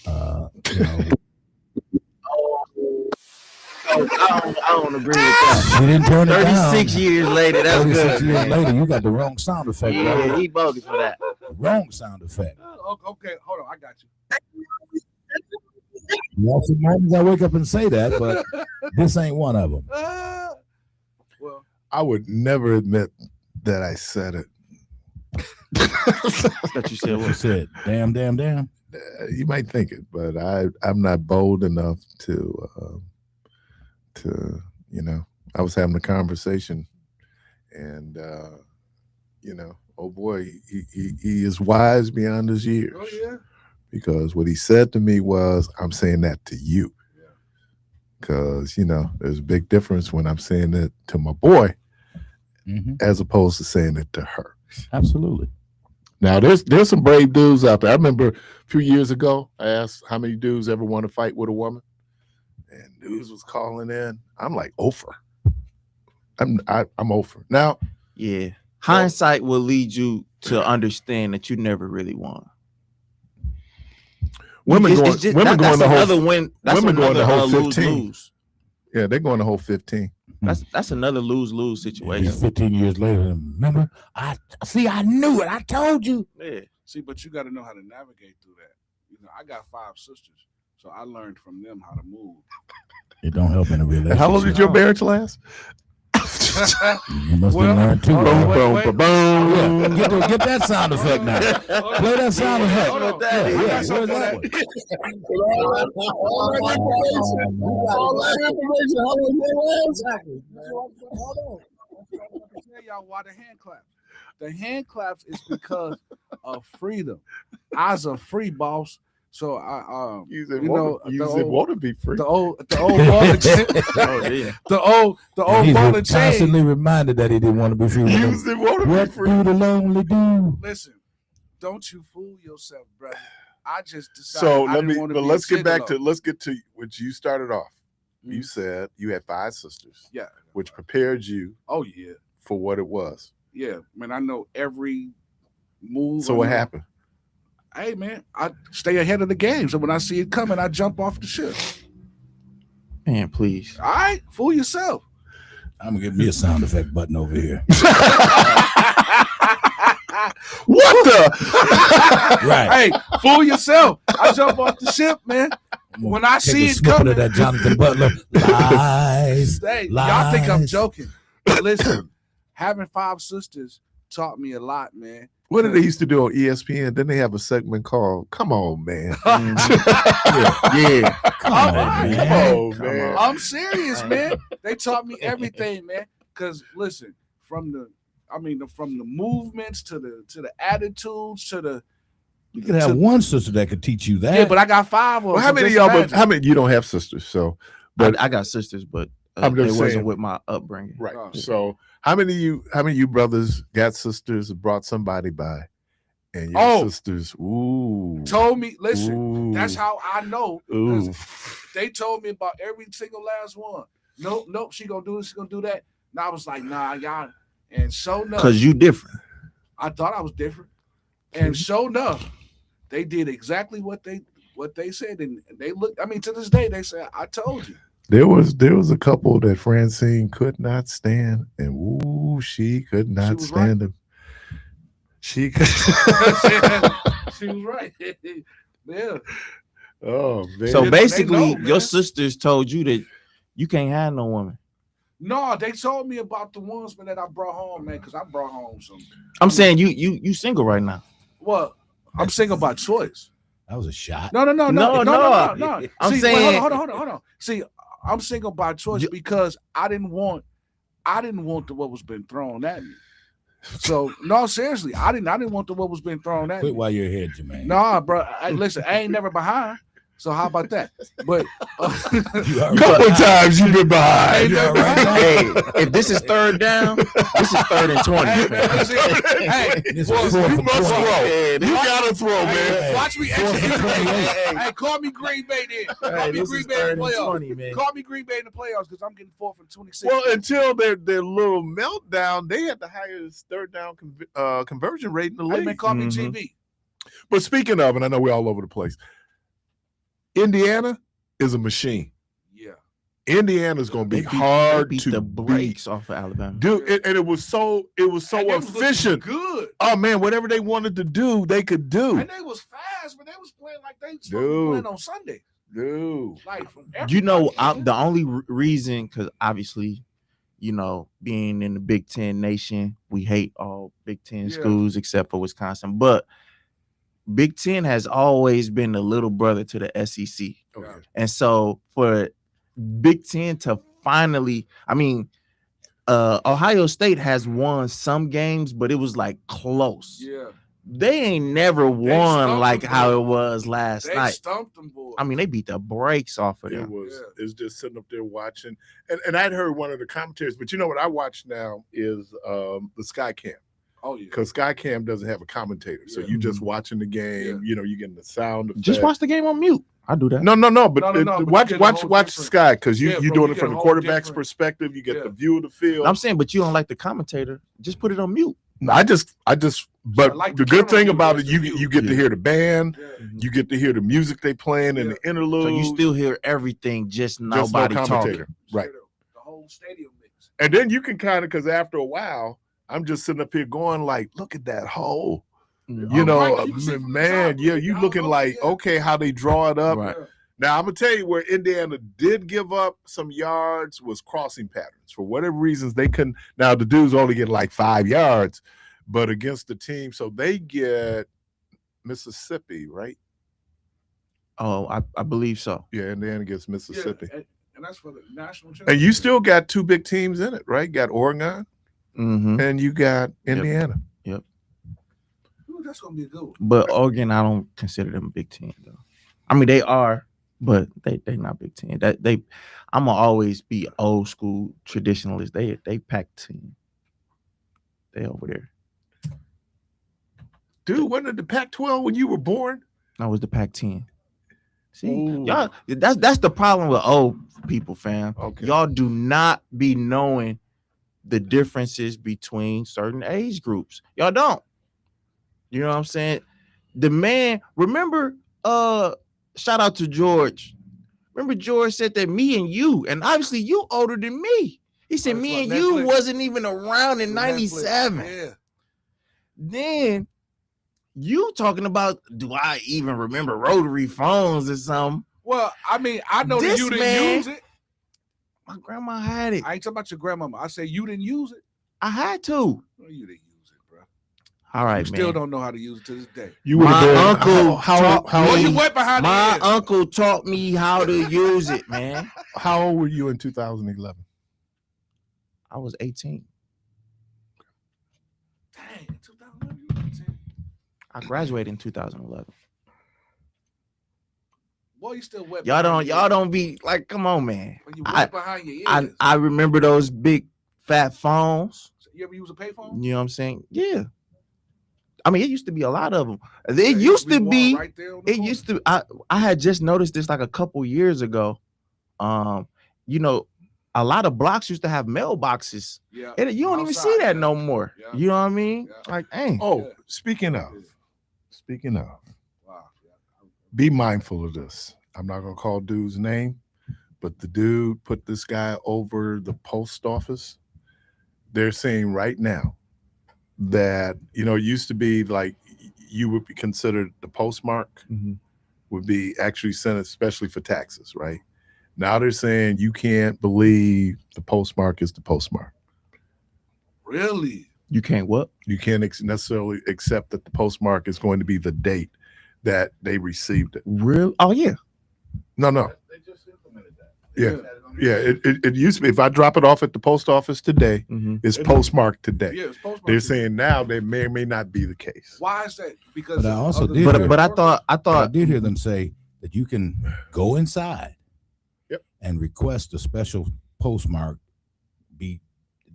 You know. I don't agree with that. You didn't turn it down. 36 years later, that's 36 good. years later, you got the wrong sound effect. Yeah, bro. he bogus for that. The wrong sound effect. Okay, hold on, I got you. Well, sometimes I wake up and say that, but this ain't one of them. Well, I would never admit that I said it. That you said You what? said, damn. You might think it, but I'm not bold enough to I was having a conversation, and oh boy, he is wise beyond his years. oh yeah. Because what he said to me was, I'm saying that to you. Because, there's a big difference when I'm saying it to my boy Mm-hmm. as opposed to saying it to her. Absolutely. Now there's some brave dudes out there. I remember a few years ago, I asked how many dudes ever want to fight with a woman, and dudes was calling in. I'm like, Ofer. I'm Ofer. Now, yeah. Hindsight will lead you to understand that you never really won. Women going the whole win. That's women going the whole 15. lose. Yeah, they're going the whole 15. That's another lose situation. 15 years later, remember? I knew it. I told you. Yeah. See, but you got to know how to navigate through that. You know, I got 5 sisters, so I learned from them how to move. It don't help in a relationship. How long did your marriage last? You must have learned too. Boom. Get that sound effect now. Play that sound effect. Hold on. Where's that one? All that information. Hold on. I'll tell y'all why the hand claps. The hand claps is because of freedom. I was a free boss. So you want to be free. The old ball and chain. The old ball and chain. Constantly reminded that he didn't want to be free. What do the lonely do? Listen, don't you fool yourself, brother. I just decided. So let's get to what you started off. Mm-hmm. You said you had 5 sisters. Yeah, which prepared you. Oh yeah, for what it was. Yeah, man, I know every move. So what happened? Hey, man, I stay ahead of the game. So when I see it coming, I jump off the ship. Man, please. All right, fool yourself. I'm going to get me a sound effect button over here. What the? Right. Hey, fool yourself. I jump off the ship, man. When I see it coming. Of that Jonathan Butler. Lies. Hey, y'all think I'm joking. But listen, having 5 sisters taught me a lot, man. What did they used to do on ESPN? Then they have a segment called "Come On, Man." Yeah. Come on, man. I'm serious, man. They taught me everything, man. Cause listen, from the movements to the attitudes to the. You could have one sister that could teach you that. Yeah, but I got 5 of them. Well, how many y'all? How many? You don't have sisters, so. But I got sisters, but it wasn't with my upbringing. Right. So how many of you brothers got sisters and brought somebody by? And your sisters, told me, listen, that's how I know. They told me about every single last one. Nope, she gonna do this, she gonna do that. And I was like, nah, y'all. And so enough. Because you different. I thought I was different. And so enough, they did exactly what they said. And they looked, to this day, they said, I told you. There was a couple that Francine could not stand, and she could not stand him. She could. She was right. Yeah. Oh man. So basically, your sisters told you that you can't have no woman. No, they told me about the ones, man, that I brought home, man, because I brought home some. I'm saying you single right now. Well, I'm single by choice. That was a shot. No. I'm saying, hold on. See, I'm single by choice because I didn't want what was been thrown at me. So no, seriously, I didn't want what was been thrown at me. Quit while you're ahead, Jermaine. Nah, bro. Listen, I ain't never behind. So how about that? But a couple of times you've been behind. Hey, if this is 3rd down, this is 3rd and 20. You must throw. You gotta throw, man. Watch me execute. Hey, call me Green Bay then. Call me Green Bay in the playoffs. Call me Green Bay in the playoffs because I'm getting 4th and 26. Well, until their little meltdown, they had the highest 3rd down conversion rate in the league. Hey, call me GB. But speaking of, and I know we're all over the place. Indiana is a machine. Yeah. Indiana's going to be hard to the brakes off of Alabama. Dude, and it was so efficient. Good. Oh man, whatever they wanted to do, they could do. And they was fast, but they was playing like they supposed to be playing on Sunday. Dude. Like the only reason, because obviously, being in the Big Ten nation, we hate all Big Ten schools except for Wisconsin. But Big Ten has always been the little brother to the SEC. Okay. And so for Big Ten to finally, Ohio State has won some games, but it was like close. Yeah. They ain't never won like how it was last night. They stumped them, boys. They beat the brakes off of them. It was just sitting up there watching. And I'd heard one of the commentators, but you know what I watch now is the Sky Camp. Oh yeah. Because Skycam doesn't have a commentator, so you just watching the game. You know, you getting the sound effect. Just watch the game on mute. I do that. No. But but watch Sky, because you doing it from the quarterback's different perspective. You get the view of the field. I'm saying, but you don't like the commentator. Just put it on mute. I just. But like the the good thing camera about it, view, you get to hear the band. Yeah. You get to hear the music they playing in the interlude. So you still hear everything, just no nobody commentator, talking. right? The whole stadium mix. And then you can kind of, because after a while, I'm just sitting up here going like, look at that hole. You know, man, yeah, you looking like, okay, how they draw it up. Right. Now, I'm going to tell you where Indiana did give up some yards was crossing patterns. For whatever reasons, they couldn't. Now, the dudes only get like 5 yards, but against the team, so they get Mississippi, right? Oh, I believe so. Yeah, Indiana gets Mississippi. Yeah, and that's for the national championship. And you still got 2 big teams in it, right? You got Oregon Mm-hmm. and you got Indiana. Yep. Ooh, that's gonna be a good one. But Oregon, I don't consider them a big team though. I mean, they are, but they not big team. I'm gonna always be old school traditionalist. They pack team. They over there. Dude, wasn't it the Pac-12 when you were born? I was the Pac-10. See, Ooh. y'all, that's the problem with old people, fam. Okay. Y'all do not be knowing the differences between certain age groups. Y'all don't. You know what I'm saying? The man, remember, shout out to George. Remember George said that me and you, and obviously you older than me. He said me and you wasn't even around in 97. Yeah. Then you talking about, do I even remember rotary phones or something? Well, I mean, I know that you didn't use it. My grandma had it. I ain't talking about your grandmama. I say you didn't use it. I had to. No, you didn't use it, bro. All right, You man. still don't know how to use it to this day. You would have been how you went behind my the ears. uncle taught me how to use it, man. How old were you in 2011? I was 18. Dang, 2011, you were 18. I graduated in 2011. Boy, you still wet. Y'all don't be like, come on, man. When you wet behind your ears. I remember those big fat phones. You ever use a payphone? You know what I'm saying? Yeah. I mean, it used to be a lot of them. It used to be. Right there on the corner. Used to. I had just noticed this like a couple years ago. You know, a lot of blocks used to have mailboxes. Yeah. And you don't even see that no more. Yeah. You know what I mean? Yeah. Like, dang. Oh, speaking of, Wow. Yeah. be mindful of this. I'm not gonna call dude's name, but the dude put this guy over the post office. They're saying right now that, you know, it used to be like you would be considered the postmark would be actually sent especially for taxes, right? Now they're saying you can't believe the postmark is the postmark. Really? You can't what? You can't necessarily accept that the postmark is going to be the date that they received it. Real? Oh yeah. No. They just implemented that. Yeah. It used to be if I drop it off at the post office today, it's postmarked today. Yeah, it's postmarked. They're saying now they may or may not be the case. Why is that? Because But I also other- did hear- But I thought I did hear them say that you can go inside and request a special postmark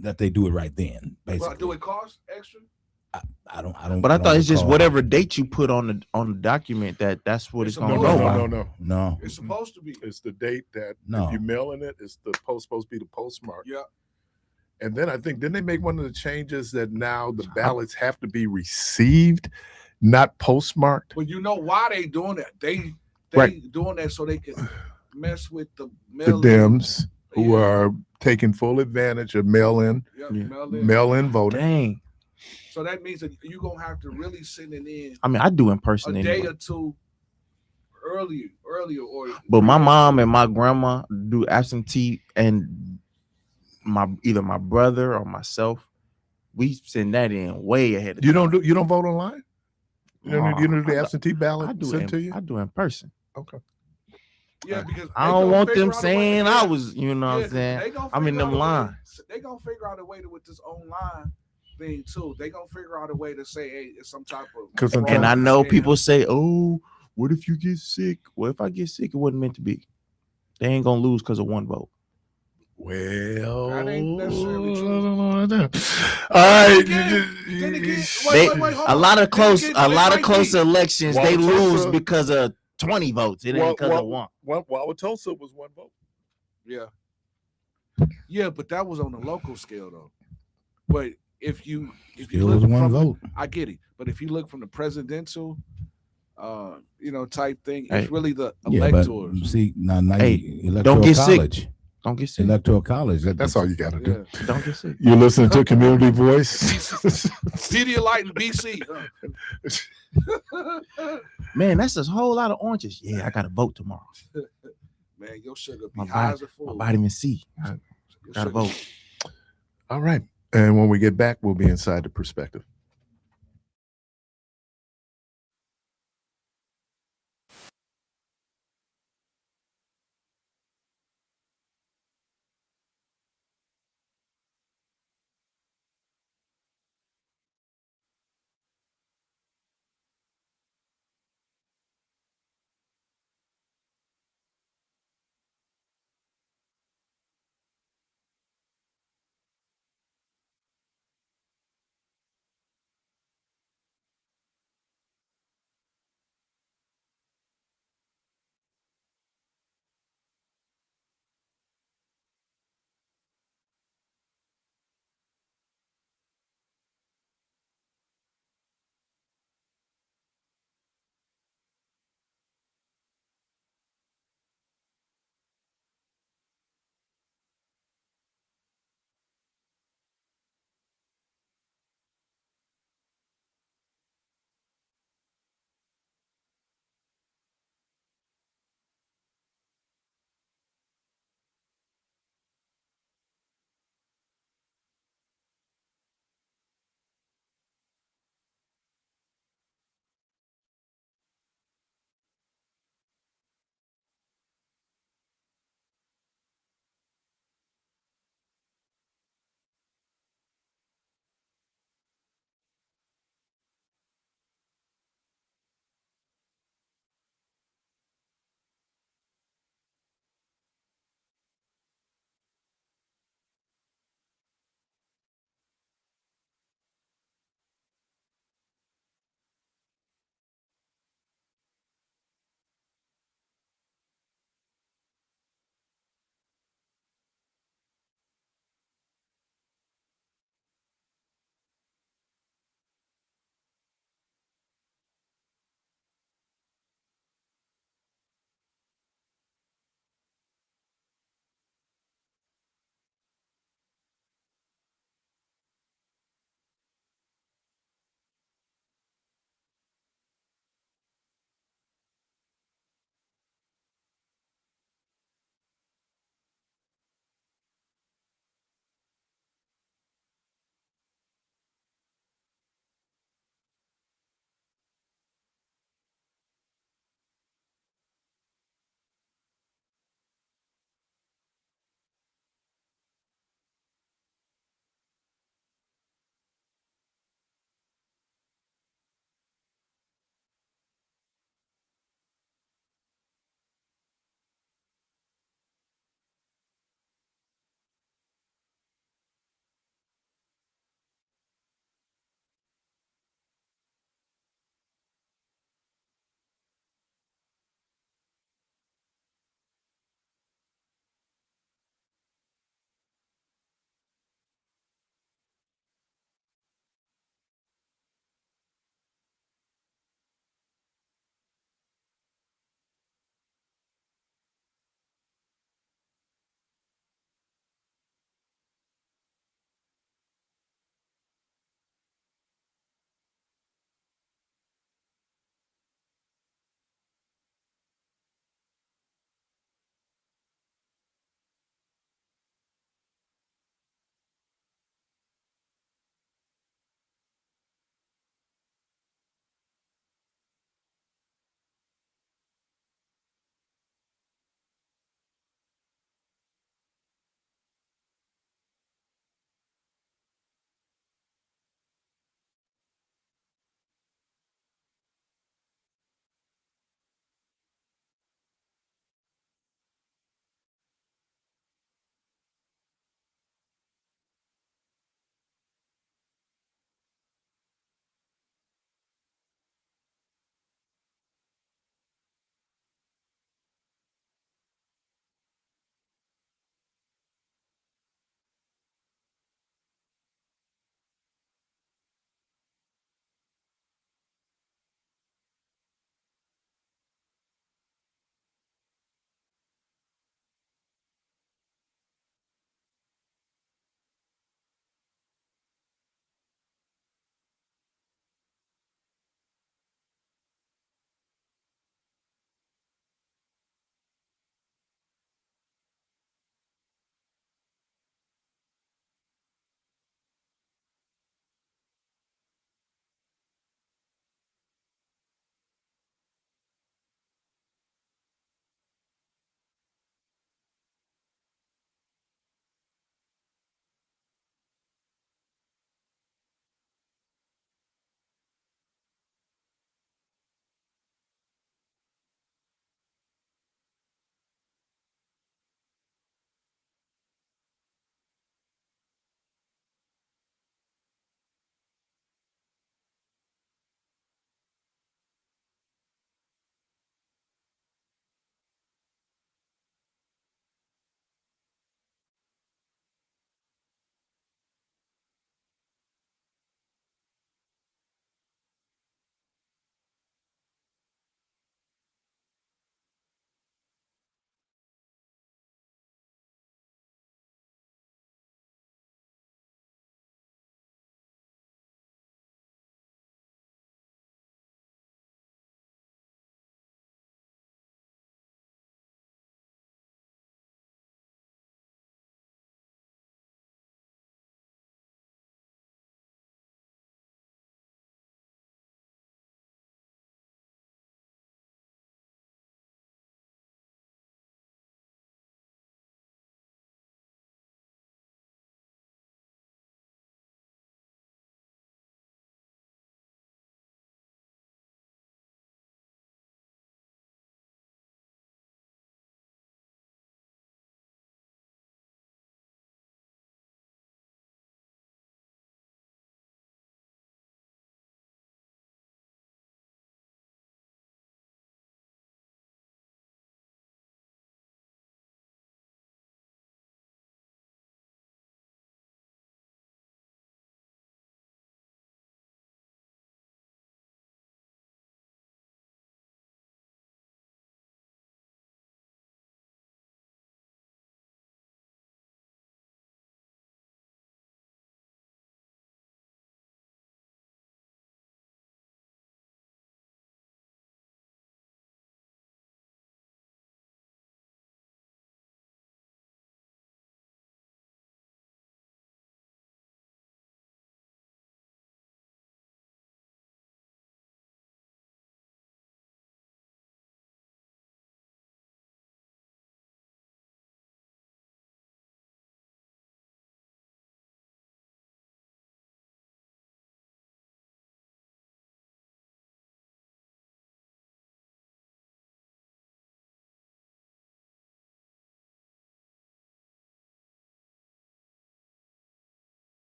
that they do it right then. Basically, Well, do it cost extra? I don't. But I thought it's just recall. whatever date you put on the document that's what it's gonna supposed go. to. by. No. It's supposed to be. It's the date that No. if you're mailing it, it's supposed to be the postmark. Yeah. And then I think didn't they make one of the changes that now the ballots have to be received, not postmarked? Well, you know why they doing that? They Right. doing that so they can mess with the The Dems who are taking full advantage of mail-in voting. Dang. So that means that you're gonna have to really send it in I mean, I do in person a day anyway. or two earlier, or. But my mom and my grandma do absentee, and either my brother or myself, we send that in way ahead of You time. don't vote online? You don't do the I absentee ballot I do sent to you? I do in person. Okay. Yeah, because I they don't gonna want figure them out a way saying to- I was, you know what I'm saying? they gonna I'm in figure them out a way- lines. They gonna figure out a way to with this online thing too. They gonna figure out a way to say, hey, it's some type of. 'Cause fraud And I know scam. people say, oh, what if you get sick? Well, if I get sick, it wasn't meant to be. They ain't gonna lose because of one vote. Well, That ain't necessarily true. right. A lot of close elections they lose because of 20 votes. It ain't because of one. Wauwatosa was one vote. Yeah, but that was on the local scale though. But if you Still look was one from vote. I get it. But if you look from the presidential type thing, it's really the electors. But see, now electoral don't get college. sick. Don't get sick. Electoral college. That's all you got to do. Don't get sick. You're listening to Community Voice. Pedialyte in BC. Man, that's a whole lot of oranges. Yeah, I got to vote tomorrow. Man, your sugar be high as a fool. My vitamin C. I got to vote. All right. And when we get back, we'll be inside the perspective.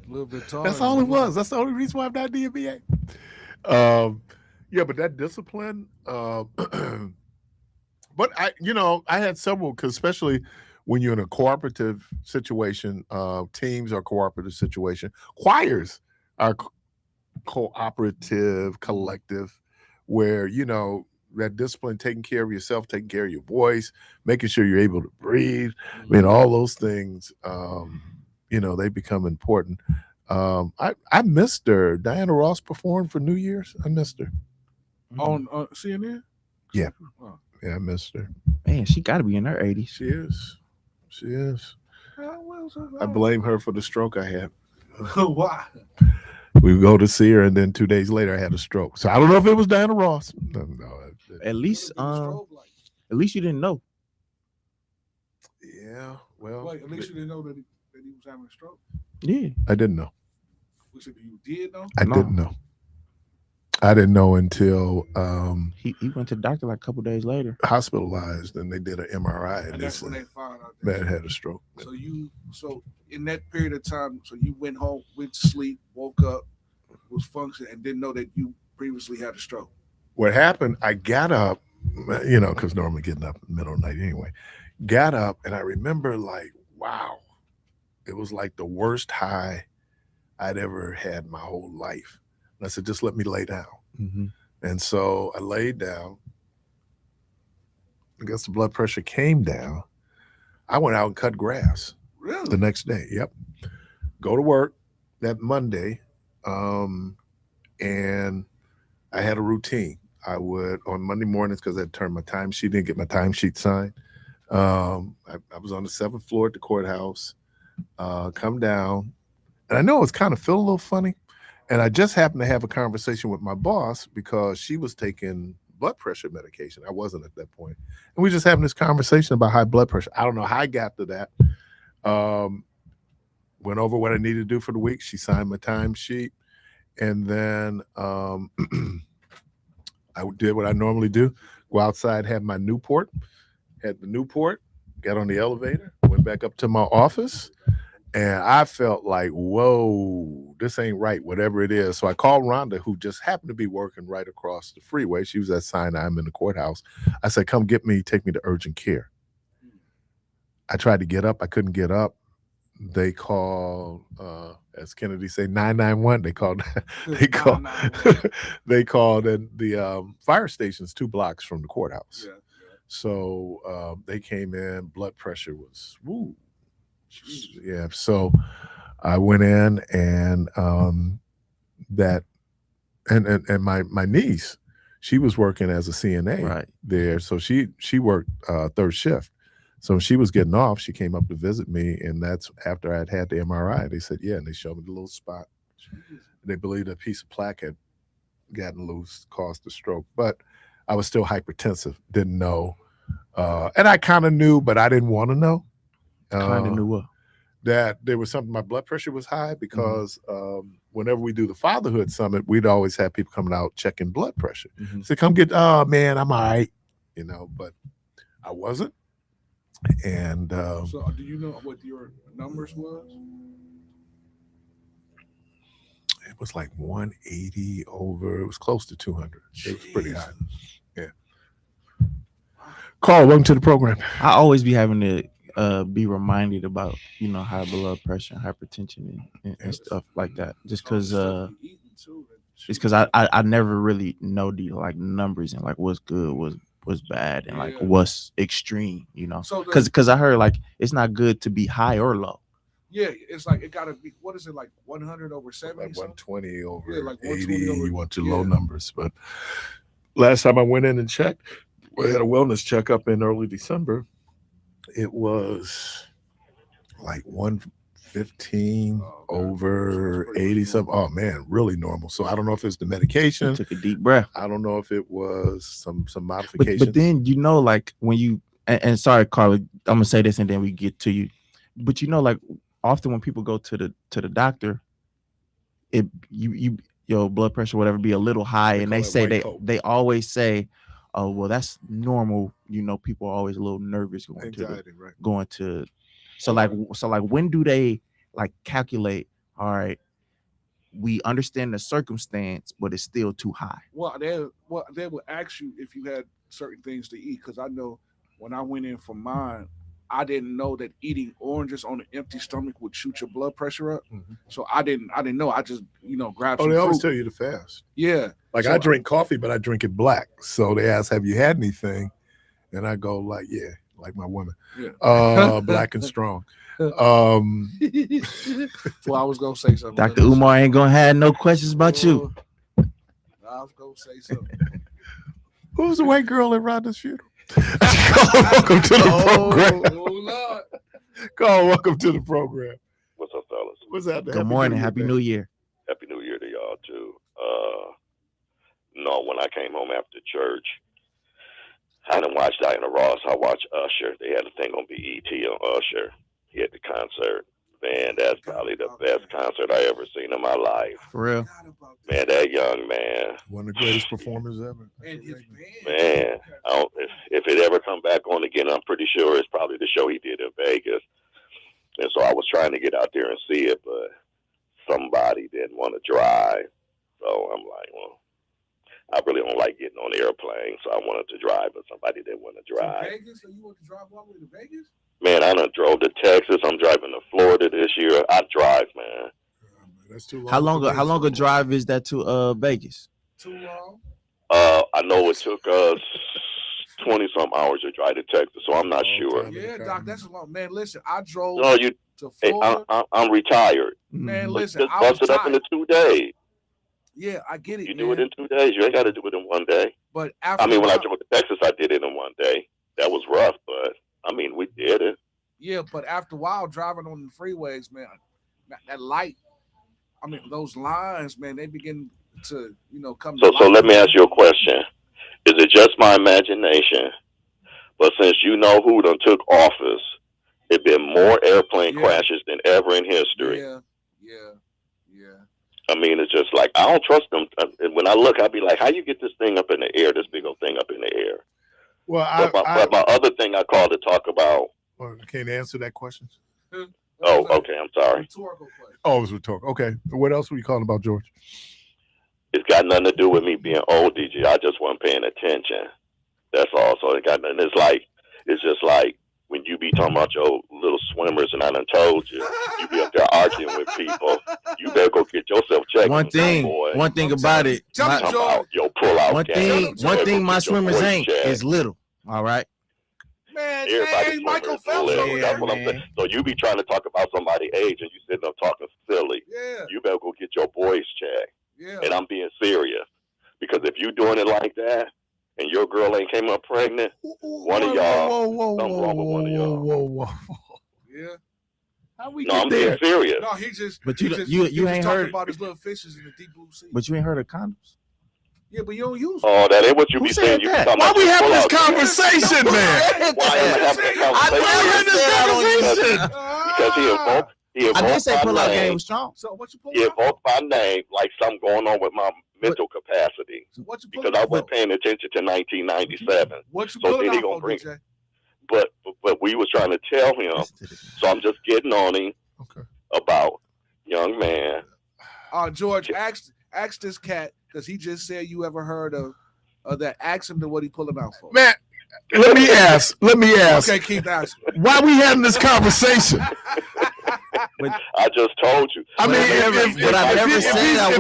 little bit taller. That's all it was. That's the only reason why I'm not in the NBA. Yeah, but that discipline. But I had several, because especially when you're in a cooperative situation, teams are cooperative situation. Choirs are cooperative, collective, where that discipline, taking care of yourself, taking care of your voice, making sure you're able to breathe. I mean, all those things, they become important. I missed her. Diana Ross performed for New Year's. I missed her on CNN. Yeah, I missed her. Man, she got to be in her 80s. She is. I blame her for the stroke I had. Why? We go to see her, and then 2 days later, I had a stroke. So I don't know if it was Diana Ross. No. At least you didn't know. Yeah. Well, wait, at least you didn't know that he was having a stroke. Yeah, I didn't know. You did know? I didn't know. I didn't know until he went to the doctor like a couple days later, hospitalized, and they did an MRI, and that's when they found out that had a stroke. So in that period of time, so you went home, went to sleep, woke up, was functioning, and didn't know that you previously had a stroke. What happened? I got up, because normally getting up in the middle of the night anyway. Got up, and I remember wow, it was like the worst high I'd ever had in my whole life. And I said, just let me lay down. Mm-hmm. And so I laid down. I guess the blood pressure came down. I went out and cut grass. Really? The next day. Yep. Go to work that Monday. And I had a routine. I would, on Monday mornings, because I'd turn my timesheet in, get my timesheet signed. I was on the 7th floor at the courthouse, come down. And I know it was kind of feel a little funny. And I just happened to have a conversation with my boss, because she was taking blood pressure medication. I wasn't at that point. And we just having this conversation about high blood pressure. I don't know how I got to that. Went over what I needed to do for the week. She signed my timesheet. And then I did what I normally do. Go outside, have my Newport. Had the Newport, got on the elevator, went back up to my office. And I felt like, whoa, this ain't right, whatever it is. So I called Rhonda, who just happened to be working right across the freeway. She was at Sinai. I'm in the courthouse. I said, come get me, take me to urgent care. I tried to get up. I couldn't get up. They called, as Kennedy said, 991. They called and the fire station's 2 blocks from the courthouse. Yeah. So they came in, blood pressure was, woo. Yeah, so I went in, and my niece, she was working as a CNA there, so she worked third shift. So when she was getting off, she came up to visit me, and that's after I'd had the MRI. They said, yeah, and they showed me the little spot. They believed a piece of plaque had gotten loose, caused the stroke, but I was still hypertensive, didn't know, and I kind of knew, but I didn't want to know. Kind of knew what? That there was something, my blood pressure was high, because whenever we do the fatherhood summit, we'd always have people coming out checking blood pressure. So come get, oh man, I'm all right, but I wasn't. And so do you know what your numbers was? It was like 180 over, it was close to 200. It was pretty high. Yeah. Carl, welcome to the program. I always be having to be reminded about high blood pressure and hypertension and stuff like that, just because it's because I never really know the numbers and what's good, what's bad, and what's extreme, So because I heard it's not good to be high or low. Yeah, it's it gotta be, what is it, 100 over 70? Like 120 over 120 80, over, you want your low numbers. But last time I went in and checked, we had a wellness checkup in early December. It was 115 over 80 something. Oh man, really normal. So I don't know if it's the medication. Took a deep breath. I don't know if it was some modifications. But then when you and sorry, Carla, I'm gonna say this and then we get to you. But often when people go to the doctor, your blood pressure whatever be a little high, and they say they always say, oh well, that's normal. People are always a little nervous going to. So when do they like calculate. All right, we understand the circumstance, but it's still too high. Well, they will ask you if you had certain things to eat, because I know when I went in for mine, I didn't know that eating oranges on an empty stomach would shoot your blood pressure up. Mhm. So I didn't know. I just grabbed. Oh, some they always fruit. tell you to fast. Yeah. Like So I drink coffee, but I drink it black. So they ask, "Have you had anything?" And I go like, "Yeah, like my woman, black and strong." Well, I was gonna say something. Dr. Umar ain't gonna have no questions about you. I was gonna say something. Who's the white girl at Rodney's funeral? Welcome to the program. Lord. Go, welcome to the program. What's up, fellas? What's happening? Good morning. Happy New Year. Happy New Year to y'all too. No, when I came home after church, I didn't watch Diana Ross. I watched Usher. They had a thing on BET on Usher. He had the concert. Man, that's probably the best concert I ever seen in my life. For real. Man, that young man. One of the greatest performers ever. And his Man, if it ever come back on again, I'm pretty sure it's probably the show he did in Vegas. And so I was trying to get out there and see it, but somebody didn't want to drive. So I'm like, well, I really don't like getting on the airplane, so I wanted to drive, but somebody didn't want to drive. Vegas? So you want to drive all the way to Vegas? Man, I done drove to Texas. I'm driving to Florida this year. I drive, man. That's too long. How long a drive is that to Vegas? Too long? I know it took us 20-some hours to drive to Texas, so I'm not sure. Yeah, Doc, that's a long. Man, listen, I drove No, you. to Hey, Florida. I'm retired. Man, But listen, just I was bust it up tired. into 2 days. Yeah, I get it. You man. do it in 2 days. You ain't got to do it in 1 day. But after I mean, when I while- drove to Texas, I did it in 1 day. That was rough, but I mean, we did it. Yeah, but after a while, driving on the freeways, man, that light, I mean, those lines, man, they begin to, come to So life. let me ask you a question. Is it just my imagination? But since you know who done took office, it been more airplane crashes than ever in history. Yeah. I mean, it's just like, I don't trust them. When I look, I'd be like, how you get this thing up in the air, this big old thing up in the air? Well, But my other thing I called to talk about. Can't answer that question. Oh, okay. I'm sorry. Rhetorical question. Oh, it was rhetorical. Okay. What else were you calling about, George? It's got nothing to do with me being old, DJ. I just wasn't paying attention. That's all. So it got nothing. It's just like when you be talking about your little swimmers, and I done told you, you be up there arguing with people. You better go get yourself checked. One thing about it. One thing my swimmers ain't is little. All right. Man, Everybody Michael Phelps. Phelps. That's what I'm saying. So you be trying to talk about somebody's age, and you sitting up talking silly. Yeah. You better go get your boys checked. Yeah. And I'm being serious, because if you doing it like that, and your girl ain't came up pregnant, one of y'all, something wrong with one of y'all. Whoa. Yeah. How we No, get I'm there? being serious. No, he just. But he you just ain't talking heard about his little fishes in the deep blue sea. But you ain't heard of condoms. Yeah, but you don't use them. Oh, that ain't what you Who be said saying. You be that? talking Why about we your having this pull-out conversation, man? Why am I having this conversation? Because he invoked I did say my pull out game name. was strong. So what you pull He out? invoked my name like something going on with my mental capacity. So what you Because pulling I out wasn't for? paying attention to 1997. What you So pulling then he out gonna for, bring- DJ? But we was trying to tell him. So I'm just getting on him Okay. about young man. George, ask this cat, because he just said you ever heard of that. Ask him to what he pulling out for. Man, let me ask. Okay, keep asking. Why we having this conversation? I just told you. I mean, I if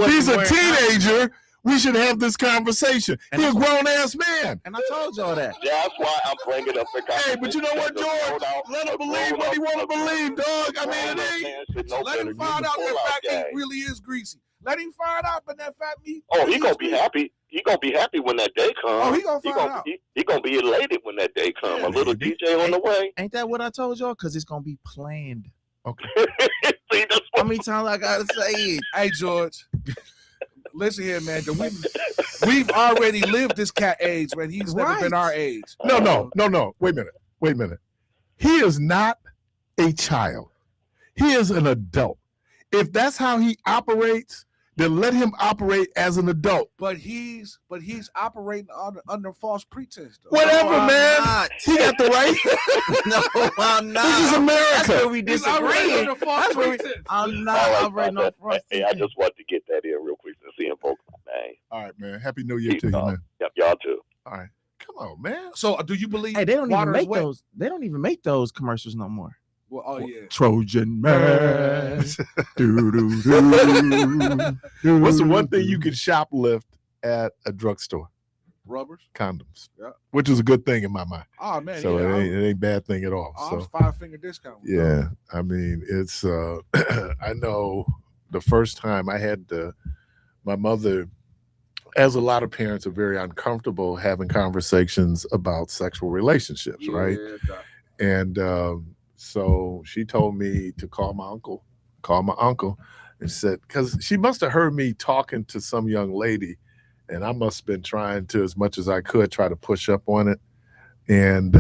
he's a wasn't wearing teenager, we should have this conversation. And He's a I- grown ass man. And I told y'all that. That's why I'm bringing up the conversation. Hey, but you know what, George? Let him believe what he want to believe, dog. I mean, it ain't. Let him find out that fat meat really is greasy. Let him find out, but that fat meat. Oh, really he gonna is be greasy. happy. He gonna be happy when that day comes. Oh, he gonna find out. He gonna be elated when that day comes. Yeah, A little maybe. DJ on the way. Ain't that what I told y'all? Because it's gonna be planned. Okay. See, that's How what many times I gotta say it? Hey, George. Listen here, man. We've already lived this cat age, man. He's never Right. been our age. No. Wait a minute. He is not a child. He is an adult. If that's how he operates, then let him operate as an adult. But he's operating under false pretense, though. Whatever, No, man. not. He got the right. No, I'm not. This is America. That's where we He's operating disagree. under false pretense. I'm not operating on false Hey, I just want to get that in real quick to see him, folks. Man. All right, man. Happy New Year to you, man. Yep, y'all too. All right. Come on, man. So, do you believe? Hey, they don't even water is make wet? those. They don't even make those commercials no more. Well, oh yeah. Trojan man. What's the one thing you can shoplift at a drugstore? Rubbers, condoms. Yeah. Which is a good thing in my mind. Oh man, So yeah, it ain't bad thing at all. I'm So 5-finger discount. yeah, I mean it's I know the first time I had my mother, as a lot of parents are very uncomfortable having conversations about sexual relationships, right? And so she told me to call my uncle, and said, because she must have heard me talking to some young lady, and I must have been trying to, as much as I could, try to push up on it. And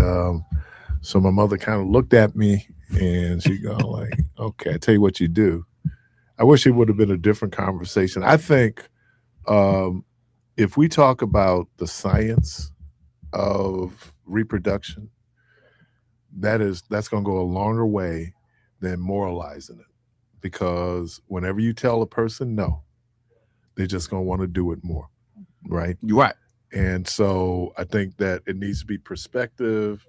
so my mother kind of looked at me, and she go like, okay, I tell you what you do. I wish it would have been a different conversation. I think if we talk about the science of reproduction, that's going to go a longer way than moralizing it, because whenever you tell a person no, they're just going to want to do it more, right? You're right. And so I think that it needs to be perspective,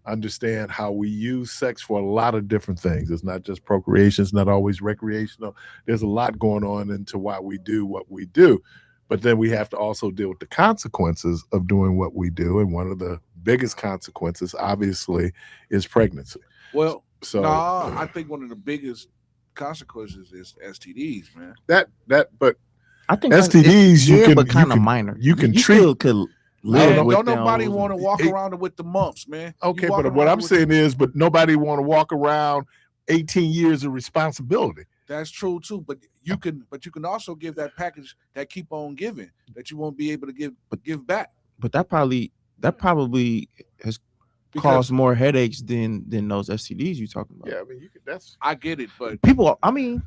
understand how we use sex for a lot of different things. It's not just procreation, it's not always recreational. There's a lot going on into why we do what we do. But then we have to also deal with the consequences of doing what we do. And one of the biggest consequences, obviously, is pregnancy. Well, so I think one of the biggest consequences is STDs, man. But I think STDs, but kind of minor. You can treat. Still could live Man, with don't nobody them. want to walk around with the mumps, man. Okay, but what I'm saying is, but nobody want to walk around 18 years of responsibility. That's true too, but you can also give that package that keep on giving that you won't be able to give back. But that probably has caused more headaches than those STDs you talking about. Yeah, I mean, I get it, but people. I mean,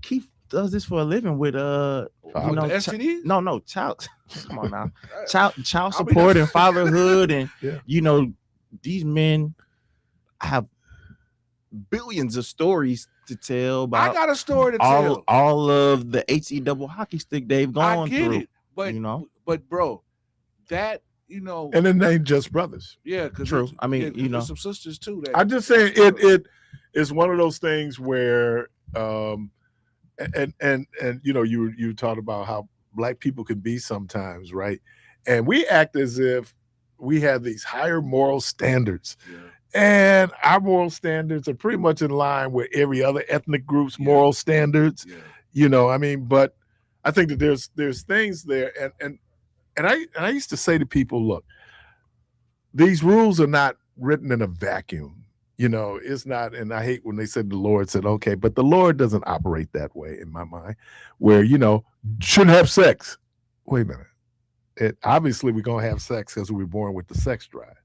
Keith does this for a living with STDs. No, child. Come on now, child support and fatherhood, and these men have billions of stories to tell about. I got a story to tell. All of the HE double hockey stick they've gone through. I get it, but bro, that and it ain't just brothers. Yeah, because true. I mean, there's some sisters too. I'm just saying it is one of those things where and you talked about how Black people can be sometimes, right? And we act as if we have these higher moral standards. Yeah. And our moral standards are pretty much in line with every other ethnic group's moral standards. Yeah. I mean, but I think that there's things there, and I used to say to people, look, these rules are not written in a vacuum. It's not, and I hate when they said the Lord said, okay, but the Lord doesn't operate that way in my mind, where shouldn't have sex. Wait a minute. Obviously we're gonna have sex because we were born with the sex drive.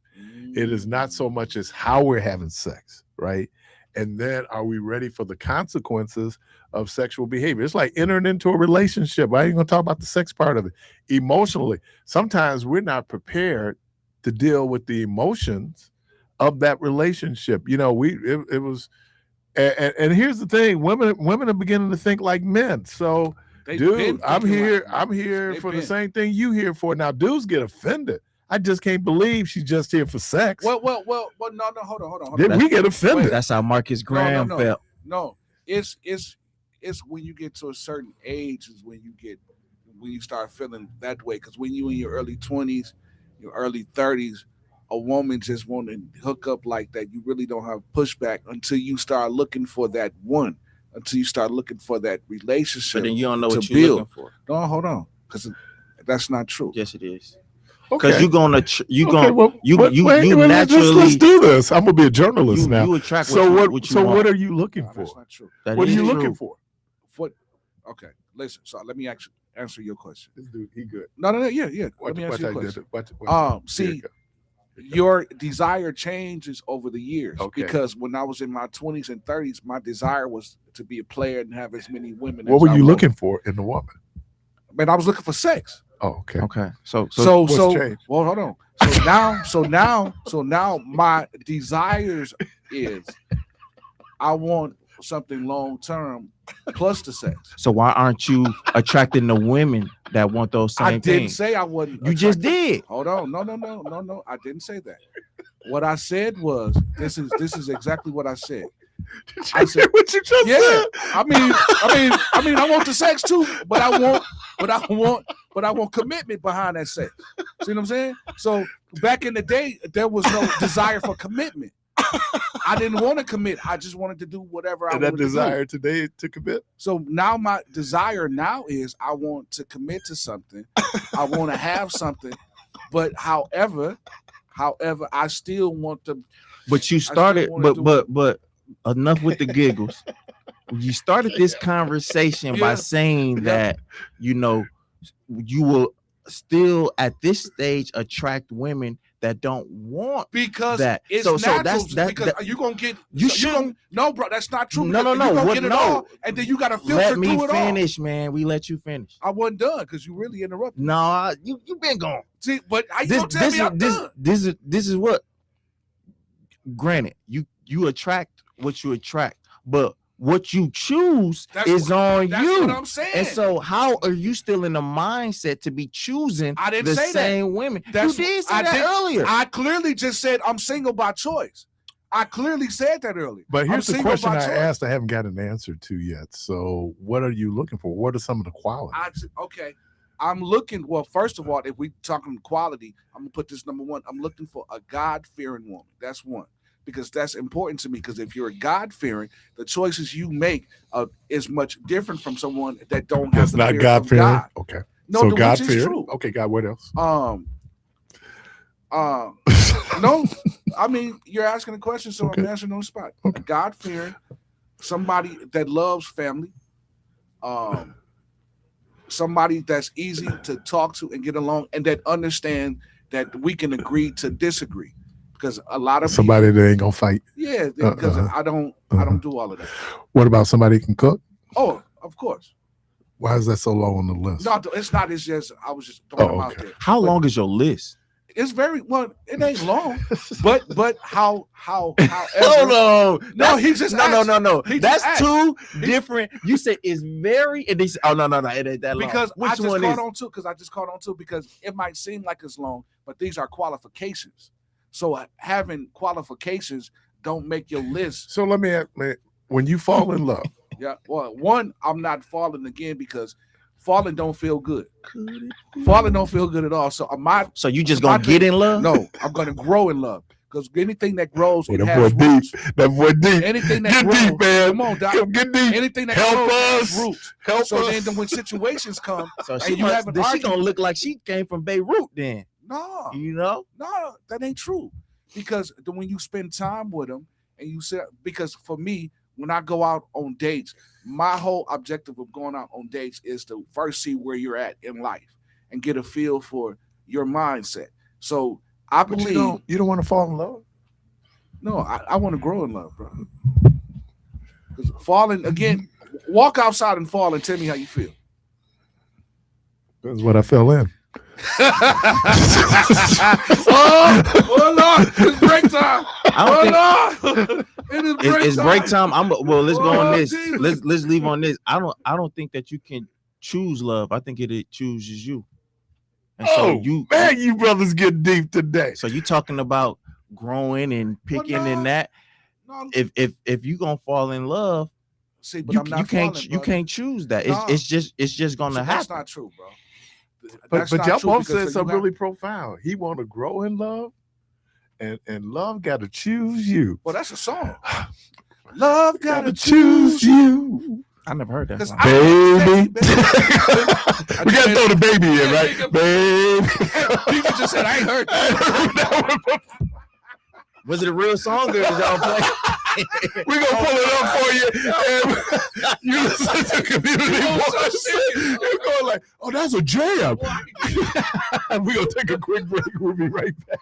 It is not so much as how we're having sex, right? And then are we ready for the consequences of sexual behavior? It's like entering into a relationship. I ain't gonna talk about the sex part of it. Emotionally, sometimes we're not prepared to deal with the emotions of that relationship. It was, and here's the thing: women are beginning to think like men. So, dude, I'm here for the same thing you here for. Now, dudes get offended. I just can't believe she's just here for sex. Well, no, hold on. Then we get offended. That's how Marcus Graham felt. No, it's when you get to a certain age is when you start feeling that way. Because when you in your early 20s, your early 30s, a woman just want to hook up like that. You really don't have pushback until you start looking for that one. Until you start looking for that relationship. But then you don't know what you're looking for. No, hold on, because that's not true. Yes, it is. Okay. Because let's do this. I'm gonna be a journalist now. You attract what are you looking for? That's not true. What are you looking for? Okay, listen. So let me actually answer your question. This dude, he good. No, yeah. Let me answer your question. See, your desire changes over the years. Okay. Because when I was in my 20s and 30s, my desire was to be a player and have as many women. What were you looking for in the woman? Man, I was looking for sex. Oh, okay. Okay. So what's changed? well, hold on. So now my desires is I want something long term plus the sex. So why aren't you attracting the women that want those same I didn't things? say I wasn't. You just attracted. did. Hold on. No. I didn't say that. What I said was this is exactly what I said. I said what you just said. I mean, I want the sex too, but I want commitment behind that sex. See what I'm saying? So back in the day, there was no desire for commitment. I didn't want to commit. I just wanted to do whatever I wanted that desire to do. today to commit. So now my desire now is I want to commit to something. I want to have something, but however, I still want to. But you started, but enough with the giggles. You started this conversation by saying that, you will still at this stage attract women that don't want because that. It's so natural. that's because you're gonna get you shouldn't. No, bro, that's not true. No. You're gonna get it all, and then you gotta filter Let me through it all. finish, man. We let you finish. I wasn't done because you really interrupted. No, you been gone. See, but how you gonna tell me I'm done? This is what. Granted, you attract what you attract, but what you choose is on that's you. What I'm saying. And so, how are you still in the mindset to be choosing I didn't the say same that. women? That's You did say I that did, earlier. I clearly just said I'm single by choice. I clearly said that earlier. But here's the question I choice. asked I haven't got an answer to yet. So what are you looking for? What are some of the qualities? Okay. I'm looking, well, first of all, if we talking quality, I'm going to put this number one. I'm looking for a God-fearing woman. That's one. Because that's important to me. Because if you're God-fearing, the choices you make is much different from someone that don't have the fear of God. Okay. No, so God fearing. True. Okay, God, what else? No, I mean, you're asking a question, so okay. I'm answering on the spot. Okay. God-fearing, somebody that loves family, somebody that's easy to talk to and get along, and that understand that we can agree to disagree. Because a lot of somebody that ain't gonna fight. Yeah, because I don't do all of that. What about somebody who can cook? Oh, of course. Why is that so low on the list? No, it's not. It's just I was just throwing them out there. How long is your list? It's very well. It ain't long, but how? Hold on. No, he just no. That's two different. You said it's very. And they say, oh no, it ain't that long. Because Which I just one caught on to. Because I just caught on to. Because it might seem like it's long, but these are qualifications. So having qualifications don't make your list. So let me ask, man, when you fall in love. Yeah. Well, one, I'm not falling again because falling don't feel good. Falling don't feel good at all. So So you just gonna get in love? No, I'm gonna grow in love. Because anything that grows, it that has boy roots. Deep. That boy deep. Anything that get grows, deep, man. Come on, Doc. Get deep. Anything that help grows us. has roots. Help so us. then when situations come, so she gonna look like she came from Beirut then. No, no, that ain't true. Because when you spend time with them and you say, because for me, when I go out on dates, my whole objective of going out on dates is to first see where you're at in life and get a feel for your mindset. So I believe you don't want to fall in love. No, I want to grow in love, bro. Because falling again, walk outside and fall and tell me how you feel. That's what I fell in. Oh Lord, it's break time. It's break time. Let's go on this. Jesus. Let's leave on this. I don't think that you can choose love. I think it chooses you. And so you brothers get deep today. So you talking about growing and picking and that. No, if you gonna fall in love, see, but I'm not you can't choose that. It's just gonna happen. That's not true, bro. But y'all both said something really profound. He want to grow in love, and love got to choose you. Well, that's a song. Love got to choose you. I never heard that. Baby. We got to throw the baby in, right? Baby. People just said, I ain't heard that. Was it a real song or did y'all play? We're going to pull it up for you. And you listen to Community Voice. You're going like, oh, that's a jam. We're going to take a quick break. We'll be right back.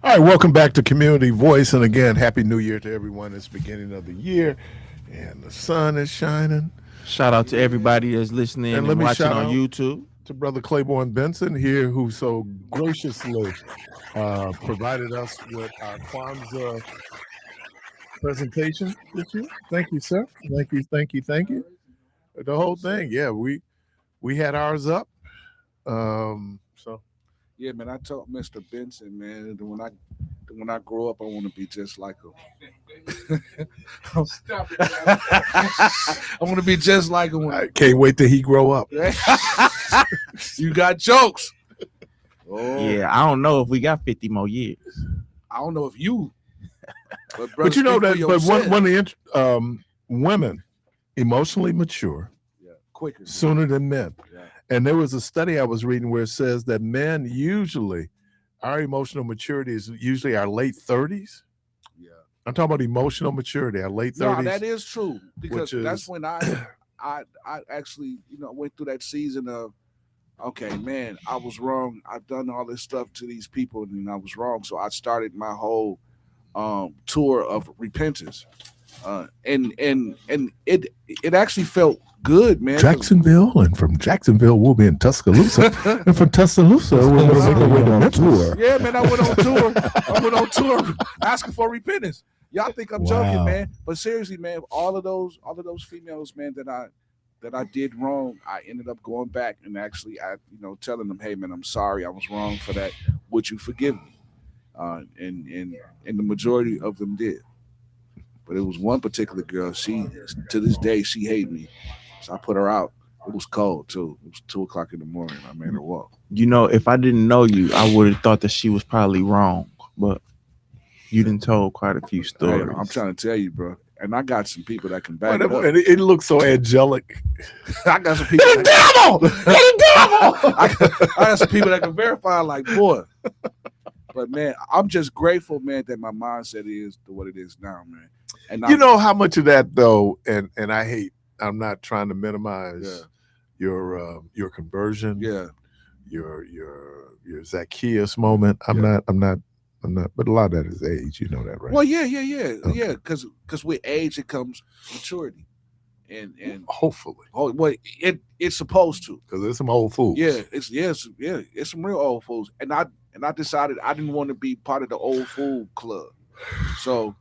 All right, welcome back to Community Voice. And again, Happy New Year to everyone. It's the beginning of the year and the sun is shining. Shout out to everybody that's listening and watching on YouTube. To Brother Claiborne Benson here, who so graciously provided us with our Kwanzaa presentation this year. Thank you, sir. Thank you. The whole thing. Yeah, we had ours up. So yeah, man, I told Mr. Benson, man, that when I grow up, I want to be just like him. I want to be just like him. I can't wait till he grow up. You got jokes. Oh. Yeah, I don't know if we got 50 more years. I don't know if you. But you know that. But one of the women emotionally mature, quicker, sooner than men. Yeah. And there was a study I was reading where it says that men usually, our emotional maturity is usually our late 30s. Yeah, I'm talking about emotional maturity, our late 30s. No, that is true, because that's when I actually went through that season of, okay, man, I was wrong. I've done all this stuff to these people, and I was wrong. So I started my whole tour of repentance, and it actually felt good, man. Jacksonville, and from Jacksonville we'll be in Tuscaloosa, and from Tuscaloosa we'll go on tour. Yeah, man, I went on tour asking for repentance. Y'all think I'm joking, man, but seriously, man, all of those females, man, that I did wrong, I ended up going back and actually, telling them, hey, man, I'm sorry, I was wrong for that. Would you forgive me? And the majority of them did. But it was one particular girl. She, to this day, she hated me. So I put her out. It was cold too. It was 2:00 in the morning. I made her walk. If I didn't know you, I would have thought that she was probably wrong. But you done told quite a few stories. Hey, I'm trying to tell you, bro. And I got some people that can back it up. And it looks so angelic. I got some people. The devil! I got some people that can verify, like, boy. But man, I'm just grateful, man, that my mindset is what it is now, man. And you know how much of that though, and I'm not trying to minimize your conversion, your Zacchaeus moment. I'm not, but a lot of that is age, you know that, right? Well, yeah. Because with age it comes maturity, and hopefully, it's supposed to. Because there's some old fools. It's some real old fools, and I decided I didn't want to be part of the old fool club. So,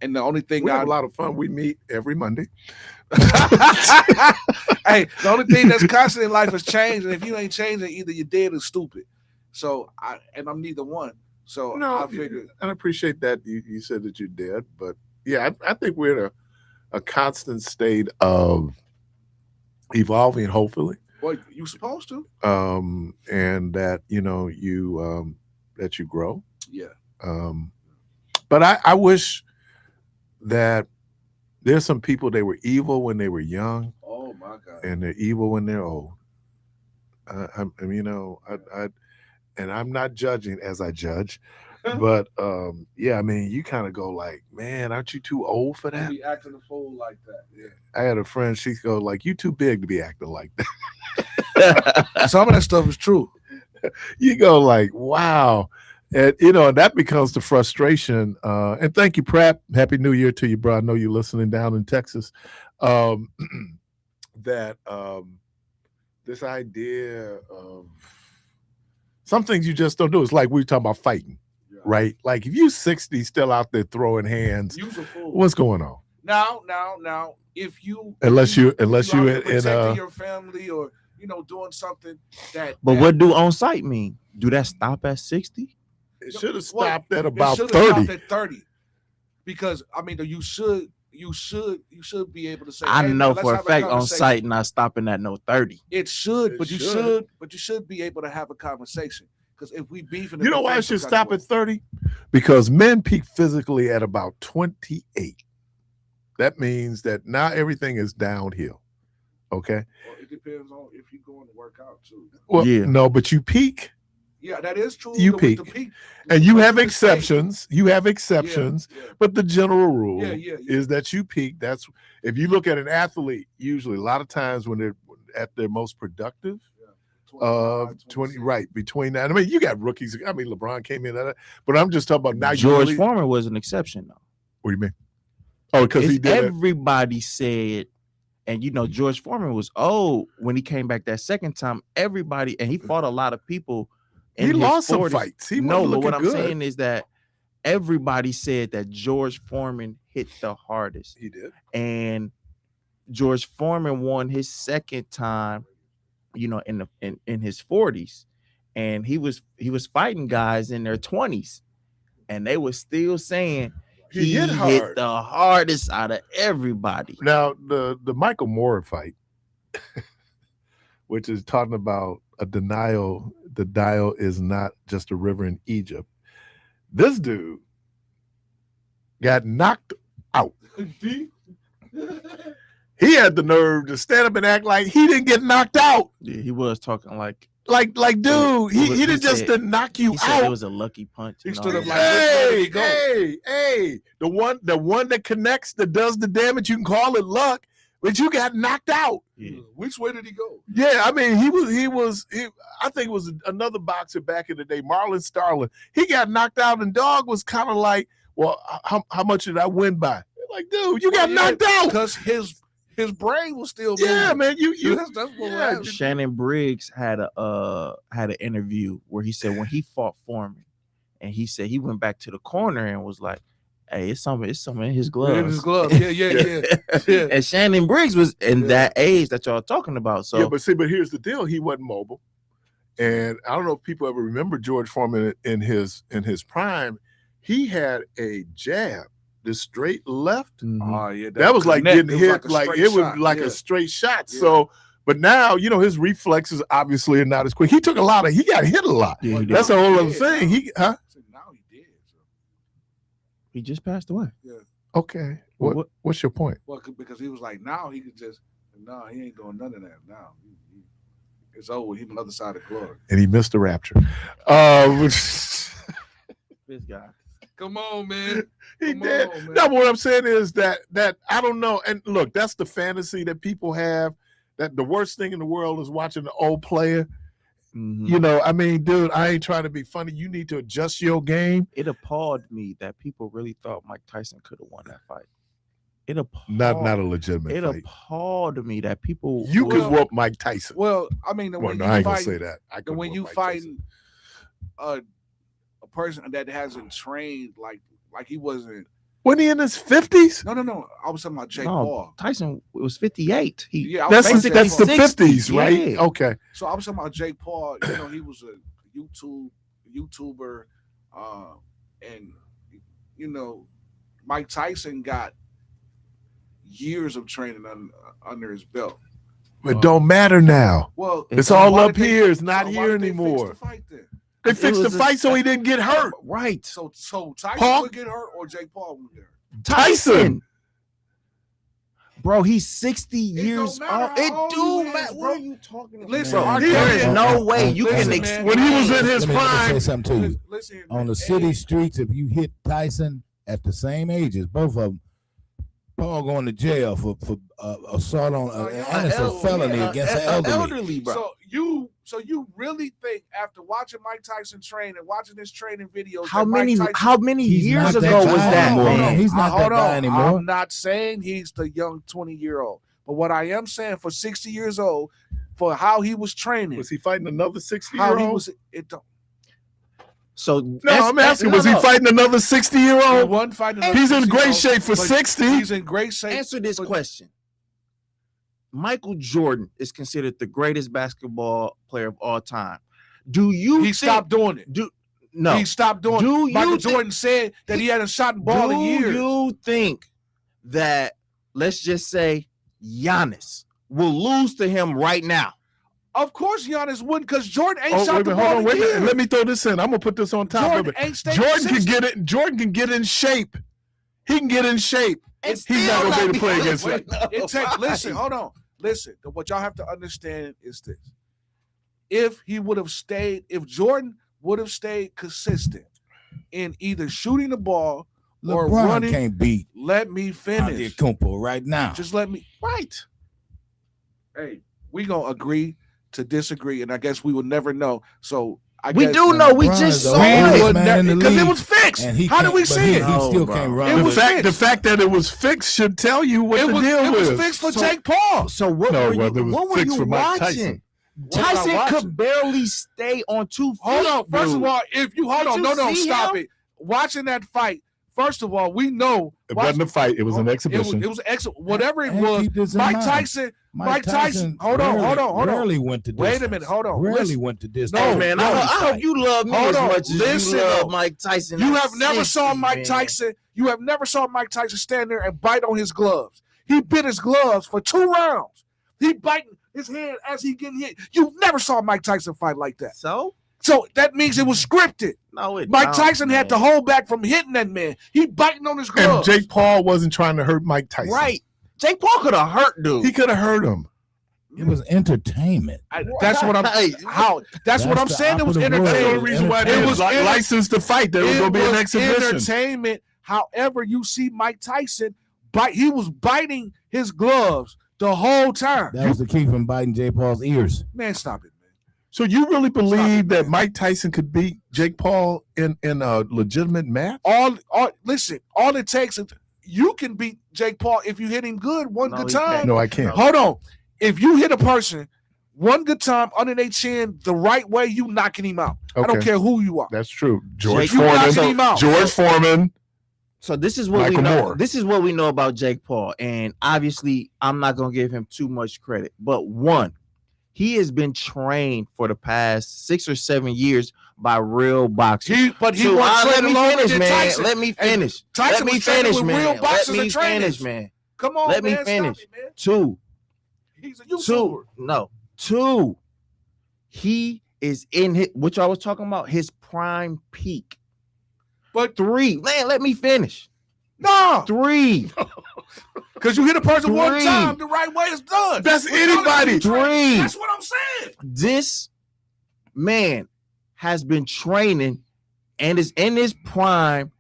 and the only thing we have a lot of fun. We meet every Monday. Hey, the only thing that's constant in life is change, and if you ain't changing, either you're dead or stupid. So I'm neither one. So no, I figured, and I appreciate that you said that you're dead, but yeah, I think we're in a constant state of evolving, hopefully. Well, you're supposed to. And that that you grow. Yeah. But I wish that there's some people, they were evil when they were young. Oh my God. And they're evil when they're old. And I'm not judging as I judge, but you kind of go like, man, aren't you too old for that? Be acting a fool like that. Yeah. I had a friend, she go like, you too big to be acting like that. Some of that stuff is true. You go like, wow. And and that becomes the frustration. And thank you, Pratt. Happy New Year to you, bro. I know you're listening down in Texas. That this idea of some things you just don't do. It's like we were talking about fighting, right? Like if you 60 still out there throwing hands, what's going on? Now, if you unless you in your family or doing something that. But what do on site mean? Do that stop at 60? It should have stopped at about 30. Stopped at 30, because you should be able to say. I know for a fact on site not stopping at no 30. It should, but you should be able to have a conversation. Because if we beefing, you know why it should stop at 30? Because men peak physically at about 28. That means that now everything is downhill. Okay. Well, it depends on if you're going to work out too. Well, no, but you peak. Yeah, that is true. You peak. And you have exceptions. You have exceptions. Yeah. But the general rule is that you peak. That's if you look at an athlete, usually a lot of times when they're at their most productive, 20, right, between that. I mean, you got rookies. I mean, LeBron came in, but I'm just talking about now. George Foreman was an exception, though. What do you mean? Oh, because he did everybody said, and George Foreman was old when he came back that second time. Everybody, and he fought a lot of people. He lost some fights. But what I'm saying is that everybody said that George Foreman hit the hardest. He did. And George Foreman won his second time, in his 40s, and he was fighting guys in their 20s, and they were still saying he hit the hardest out of everybody. Now the Michael Moore fight, which is talking about a denial. The Nile is not just a river in Egypt. This dude got knocked out. He had the nerve to stand up and act like he didn't get knocked out. Yeah, he was talking like dude, he didn't just knock you out. It was a lucky punch. He stood up like, hey, the one that connects, that does the damage. You can call it luck, but you got knocked out. Yeah. Which way did he go? Yeah, I mean, he I think it was another boxer back in the day, Marlon Starling. He got knocked out, and Dog was kind of like, well, how much did I win by? Like, dude, you got knocked out because his brain was still moving. Yeah, man. That's what happened. Shannon Briggs had an interview where he said when he fought Foreman, and he said he went back to the corner and was like, "Hey, it's something in his gloves." In his gloves, yeah. And Shannon Briggs was in that age that y'all talking about. So, but here's the deal: he wasn't mobile, and I don't know if people ever remember George Foreman in his prime. He had a jab. The straight left. Oh yeah, that was like getting hit, like it was like a straight shot. Yeah. So, but now his reflexes obviously are not as quick. He took he got hit a lot. Yeah, that's a whole other thing. Now he did. So. He just passed away. Yeah. Okay. What's your point? Well, because he was like, now he could just he ain't doing none of that now. It's over. He's on the other side of glory. And he missed the rapture. This guy. Come on, man. He did. No, but what I'm saying is that I don't know. And look, that's the fantasy that people have. That the worst thing in the world is watching the old player. Mm-hmm. I mean, dude, I ain't trying to be funny. You need to adjust your game. It appalled me that people really thought Mike Tyson could have won that fight. It appalled. Not a legitimate fight. It appalled me that people. You could whoop Mike Tyson. Well, I mean, I ain't gonna say that. When you fight a person that hasn't trained like he wasn't. When he in his 50s? No. I was talking about Jake Paul. Tyson was 58. That's the 50s, right? Yeah. Okay. So I was talking about Jake Paul. He was a YouTuber, and Mike Tyson got years of training under his belt. But don't matter now. Well, it's all up here. It's not here anymore. They fixed the fight so he didn't get hurt. Right. So Tyson would get hurt or Jake Paul would get hurt? Tyson. Bro, he's 60 years old. It do matter. What are you talking about? Listen, there is no way you can explain. When he was in his prime. Let me say something to you. Listen, on the city streets, if you hit Tyson at the same ages, both of them, Paul going to jail for assault on and it's a felony against an elderly. Bro. So you really think after watching Mike Tyson train and watching his training videos, how many years ago was that? Man? He's not that guy anymore. I'm not saying he's the young 20-year-old, but what I am saying for 60 years old, for how he was training, was he fighting another 60-year-old? How he was it don't. So I'm asking, was he fighting another 60-year-old? He wasn't fighting. He's in great shape for 60. He's in great shape. Answer this question. Michael Jordan is considered the greatest basketball player of all time. He stopped doing it? No. He stopped doing it. Michael Jordan said that he hadn't shot the ball in years. Do you think that, let's just say, Giannis will lose to him right now? Of course Giannis wouldn't, because Jordan ain't shot the ball in years. Let me throw this in. I'm going to put this on top of it. Jordan can get in shape. He can get in shape. He's not going to be able to play against him. Listen, hold on. Listen, what y'all have to understand is this. If Jordan would have stayed consistent in either shooting the ball or running, can't beat. Let me finish. Kumpo right now. Just let me. Right. Hey, we gonna agree to disagree, and I guess we will never know. So We do know. We just saw it because it was fixed. How do we see it? He still can't run. The fact that it was fixed should tell you what the deal was. It was fixed for Jake Paul. So what were you watching? Tyson could barely stay on 2 feet. Hold on. First dude. of all, if you hold on, no, stop it. Watching that fight. First of all, we know it wasn't a fight. It was an exhibition. It was whatever it was. Mike Tyson. Hold on. Rarely went to distance. Wait a minute. Hold on. Rarely went to distance. No, man. I hope you love me as much as you love Mike Tyson. You have never saw Mike Tyson. You have never saw Mike Tyson stand there and bite on his gloves. He bit his gloves for 2 rounds. He biting his hand as he getting hit. You never saw Mike Tyson fight like that. So that means it was scripted. No, Mike Tyson had to hold back from hitting that man. He biting on his gloves. And Jake Paul wasn't trying to hurt Mike Tyson. Right. Jake Paul could have hurt dude. He could have hurt him. It was entertainment. That's what I'm what I'm saying. It was entertainment. That's the only reason why they was licensed to fight. There was going to be an exhibition. Entertainment. However, you see Mike Tyson bite. He was biting his gloves the whole time. That was the key from biting Jake Paul's ears. Man, stop it. So you really believe that Mike Tyson could beat Jake Paul in a legitimate match? Listen, all it takes is you can beat Jake Paul if you hit him good good time. No, I can't. Hold on. If you hit a person one good time under their chin the right way, you knocking him out. Okay. I don't care who you are. That's true. George Foreman. So this is what Michael we know. Moore. This is what we know about Jake Paul. And obviously, I'm not going to give him too much credit. But one, he has been trained for the past 6 or 7 years by real boxers. Let me finish, man. Let me finish. Let me finish, man. Come on, Let me finish. Stop it, man. 2. He's a YouTuber. Two. He is in which I was talking about, his prime peak. But 3, man, let me finish. No. 3. Because you hit a person one time, the right way is done. That's anybody. 3. That's what I'm saying. This man has been training and is in his prime,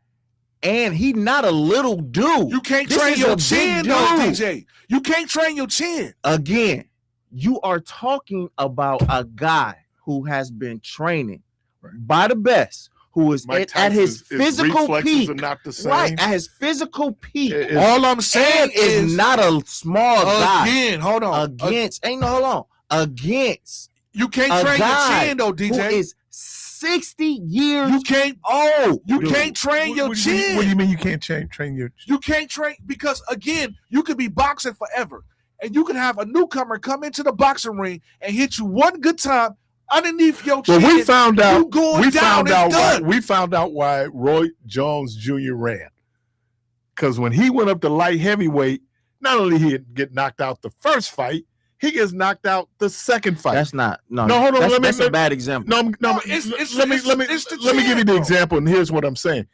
and he not a little dude. You can't train your chin, though, DJ. You can't train your chin. Again, you are talking about a guy who has been training by the best, who is at his physical peak. Not the same. Right, at his physical peak. All I'm saying is not a small guy. Again, hold on. Against. You can't train your chin, though, DJ. Who is 60 years old. You can't train your chin. What do you mean you can't train your chin? You can't train because, again, you could be boxing forever. And you can have a newcomer come into the boxing ring and hit you one good time underneath your chin. Well, we found out why Roy Jones Jr. ran. Because when he went up to light heavyweight, not only he get knocked out the first fight, he gets knocked out the second fight. That's not hold on. That's a bad example. Let me give you the example, and here's what I'm saying.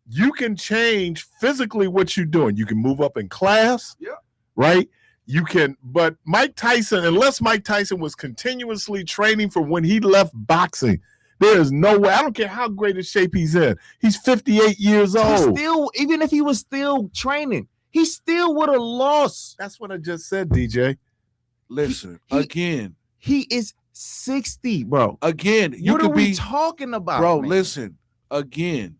You can change physically what you're doing. You can move up in class, right? You can, but Mike Tyson, unless Mike Tyson was continuously training from when he left boxing, there is no way. I don't care how great a shape he's in. He's 58 years old. Even if he was still training, he still would have lost. That's what I just said, DJ. Listen, he is 60, bro. Again, what are we talking about, bro? Man? Listen, again.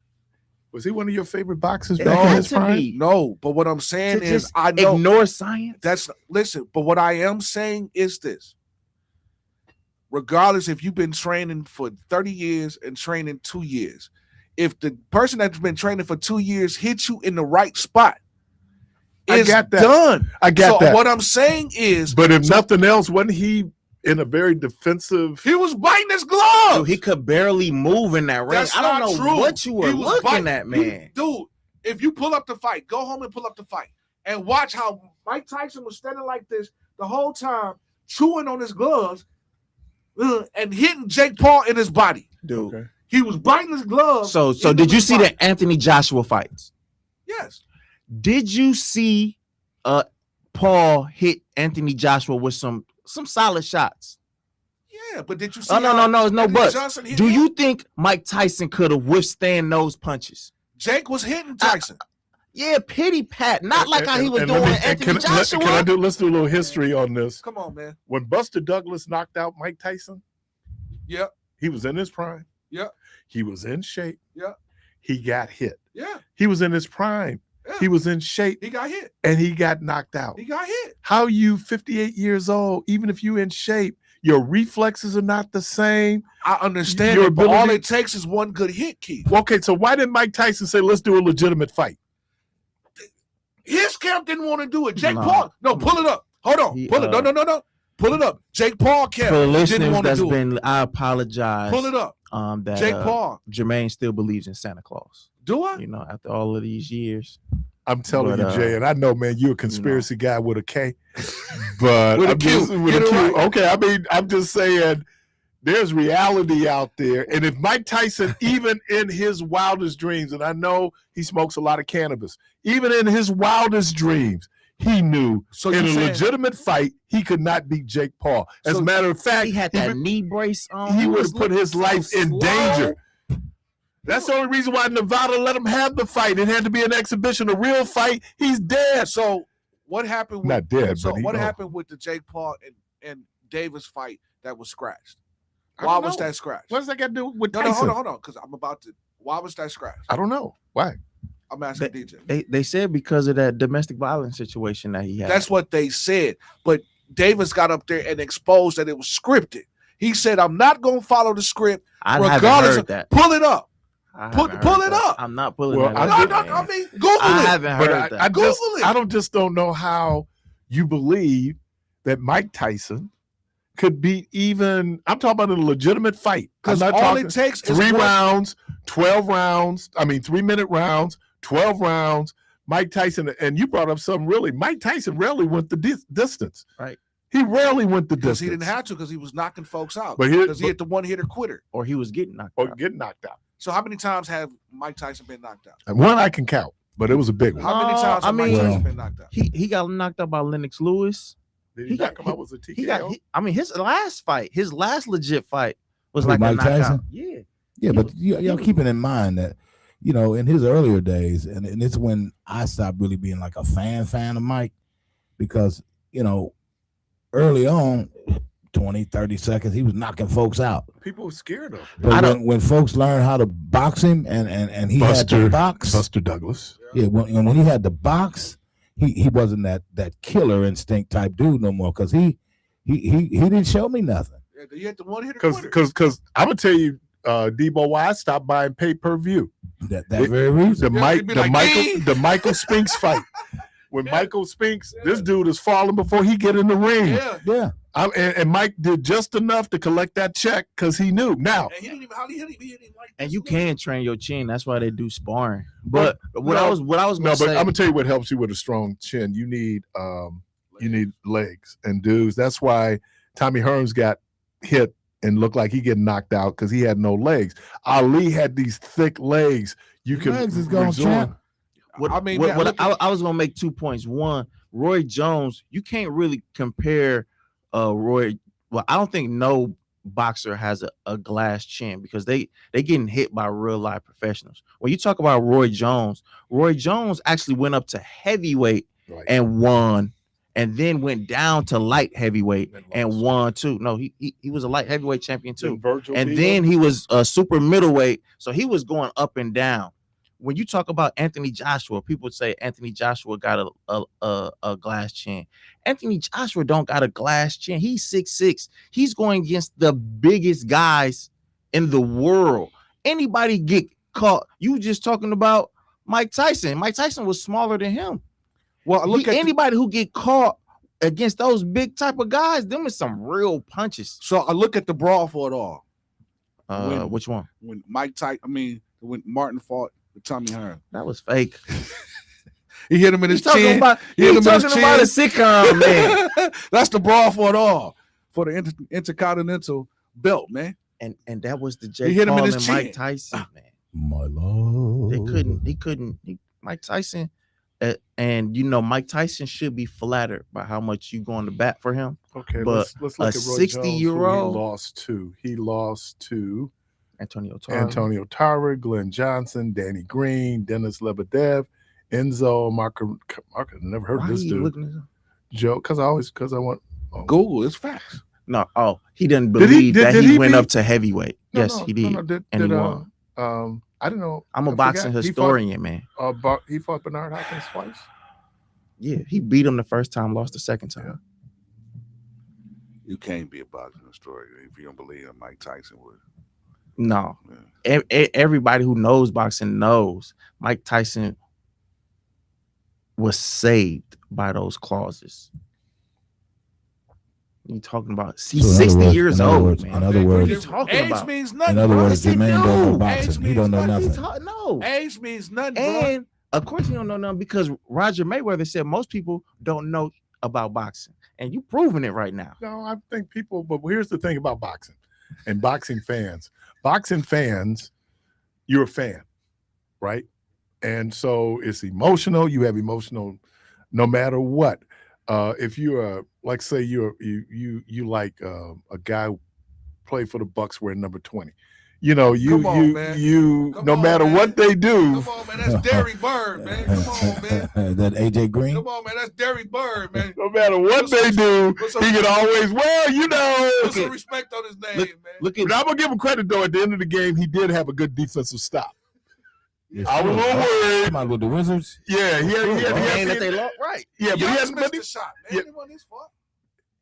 Was he one of your favorite boxers back in his prime? No, but what I'm saying is, I know ignore science. But what I am saying is this: regardless if you've been training for 30 years and training 2 years, if the person that's been training for 2 years hits you in the right spot, it's done. I got that. So what I'm saying is, but if nothing else, wasn't he in a very defensive? He was biting his gloves. Dude, he could barely move in that ring. That's I don't know true. what you were looking at, man. Dude, if you pull up the fight, go home and pull up the fight and watch how Mike Tyson was standing like this the whole time, chewing on his gloves and hitting Jake Paul in his body. Dude, okay. He was biting his gloves. So did you see the Anthony Joshua fights? Yes. Did you see Paul hit Anthony Joshua with some solid shots? Yeah, but did you see? No. But do you think Mike Tyson could have withstand those punches? Jake was hitting Tyson. Yeah, pity pat, not like how he was doing Anthony Joshua. Let's do a little history on this. Come on, man. When Buster Douglas knocked out Mike Tyson, yeah, he was in his prime. Yeah, he was in shape. Yeah, he got hit. Yeah, he was in his prime. Yeah. He was in shape. He got hit. And he got knocked out. He got hit. How you 58 years old, even if you're in shape, your reflexes are not the same. I understand it, but all it takes is one good hit, Keith. Okay, so why didn't Mike Tyson say, let's do a legitimate fight? His camp didn't want to do it. Jake Paul. No, pull it up. Hold on. Pull it. No. Pull it up. Jake Paul camp didn't want to do it. I apologize. Pull it up. That Jake Paul. Jermaine still believes in Santa Claus. Do I? You know, after all of these years. I'm telling you, Jay, and I know, man, you're a conspiracy guy with a K, but with a Q. Right. Okay, I mean, I'm just saying there's reality out there. And if Mike Tyson, even in his wildest dreams, and I know he smokes a lot of cannabis, even in his wildest dreams, he knew in a legitimate fight, he could not beat Jake Paul. As a matter of fact, he had that knee brace on. He would have put his life in danger. That's the only reason why Nevada let him have the fight. It had to be an exhibition, a real fight. He's dead. So what happened? With, Not dead. So but what happened with the Jake Paul and Davis fight that was scratched? Why was that scratched? What does that got to do with Tyson? No, hold on, because I'm about to. Why was that scratched? I don't know. Why? I'm asking DJ. They said because of that domestic violence situation that he had. That's what they said. But Davis got up there and exposed that it was scripted. He said, "I'm not going to follow the script, regardless of that. Pull it up." Pull it up. I'm not pulling that up. I mean, Google it. I haven't heard that. Google it. I just don't know how you believe that Mike Tyson could beat even. I'm talking about a legitimate fight. Because all it takes is 3 rounds, 12 rounds. I mean, 3-minute rounds, 12 rounds. Mike Tyson, and you brought up something really. Mike Tyson rarely went the distance. Right. He rarely went the distance. He didn't have to because he was knocking folks out. But because he hit the one-hitter quitter. Or he was getting knocked out. Or getting knocked out. So how many times have Mike Tyson been knocked out? One I can count, but it was a big one. How many times have Mike Tyson been knocked out? He got knocked out by Lennox Lewis. Did he knock him out? Was a TKO? His last fight, his last legit fight was like Mike Tyson. Yeah, but y'all keeping in mind that in his earlier days, and it's when I stopped really being like a fan of Mike, because early on. 20, 30 seconds, he was knocking folks out. People were scared of him. But when folks learned how to box him and he had the box. Buster Douglas. Yeah, when he had the box, he wasn't that killer instinct type dude no more, because he didn't show me nothing. Yeah, you had the one hitter. Because I'm gonna tell you, Debo, why I stopped buying pay-per-view. That very reason. The Michael Spinks fight. When Michael Spinks, this dude is falling before he get in the ring. Yeah. And Mike did just enough to collect that check because he knew. Now, and you can train your chin. That's why they do sparring. But what I was going to say, but I'm gonna tell you what helps you with a strong chin. You need legs and dudes. That's why Tommy Hearns got hit and looked like he getting knocked out because he had no legs. Ali had these thick legs. Legs is going champ. I was gonna make 2 points. One, Roy Jones, you can't really compare Roy. Well, I don't think no boxer has a glass chin, because they getting hit by real life professionals. When you talk about Roy Jones actually went up to heavyweight and won, and then went down to light heavyweight and won too. No, he was a light heavyweight champion too, and then he was a super middleweight, so he was going up and down. When you talk about Anthony Joshua, people say Anthony Joshua got a glass chin. Anthony Joshua don't got a glass chin. He's 6'6". He's going against the biggest guys in the world. Anybody get caught? You just talking about Mike Tyson. Mike Tyson was smaller than him. Well, anybody who get caught against those big type of guys, them is some real punches. So I look at the brawl for it all. Which one? When when Martin fought with Tommy Hearns. That was fake. He hit him in his chin. He's talking about a sitcom, man. That's the brawl for it all. For the Intercontinental belt, man. And that was the Jake Paul and Mike Tyson, man. My lord. He couldn't. Mike Tyson, and Mike Tyson should be flattered by how much you going to bat for him. Okay, but let's look at Roy 60-year-old he lost to Antonio Tarver, Glenn Johnson, Danny Green, Dennis Lebedev, Enzo Marco. Never heard Why of this you dude. looking at him? Joe, because I want. Google, it's facts. No, he didn't Did he- believe that did he he went beat- up to heavyweight. Yes, he did. And he won. I don't know. I'm a I boxing forgot. historian, man. He fought Bernard Hopkins twice. Yeah, he beat him the first time, lost the second time. Yeah. You can't be a boxing historian if you don't believe that Mike Tyson would. No, Yeah. everybody who knows boxing knows Mike Tyson was saved by those clauses. You talking about? He's 60 years old, man. In other words, what are you talking age about? means nothing. in other bro. words, Yes, the he man don't know do. boxing. He Age don't know means nothing. No. Age means nothing, bro. And of course, you don't know nothing because Roger Mayweather said most people don't know about boxing, and you proving it right now. No, I think people. But here's the thing about boxing and boxing fans. Boxing fans, you're a fan, right? And so it's emotional. You have emotional, no matter what. If you're like, say you like a guy who played for the Bucks wearing number 20. You know, Come on, man. Come no on, matter man. what they do. Come on, man. That's Derry Bird, man. Come on, man. That AJ Green. Come on, man. That's Derry Bird, man. No matter what they do, he can always, Put some respect on his name, man. Look at But I'm gonna give him credit though. At the end of the game, he did have a good defensive stop. Yes, I was a little worried. Come on with the Wizards. Yeah, he and had that they lost, right? yeah, but he Giannis hasn't missed been. the shot, man. Yeah. It wasn't his fault.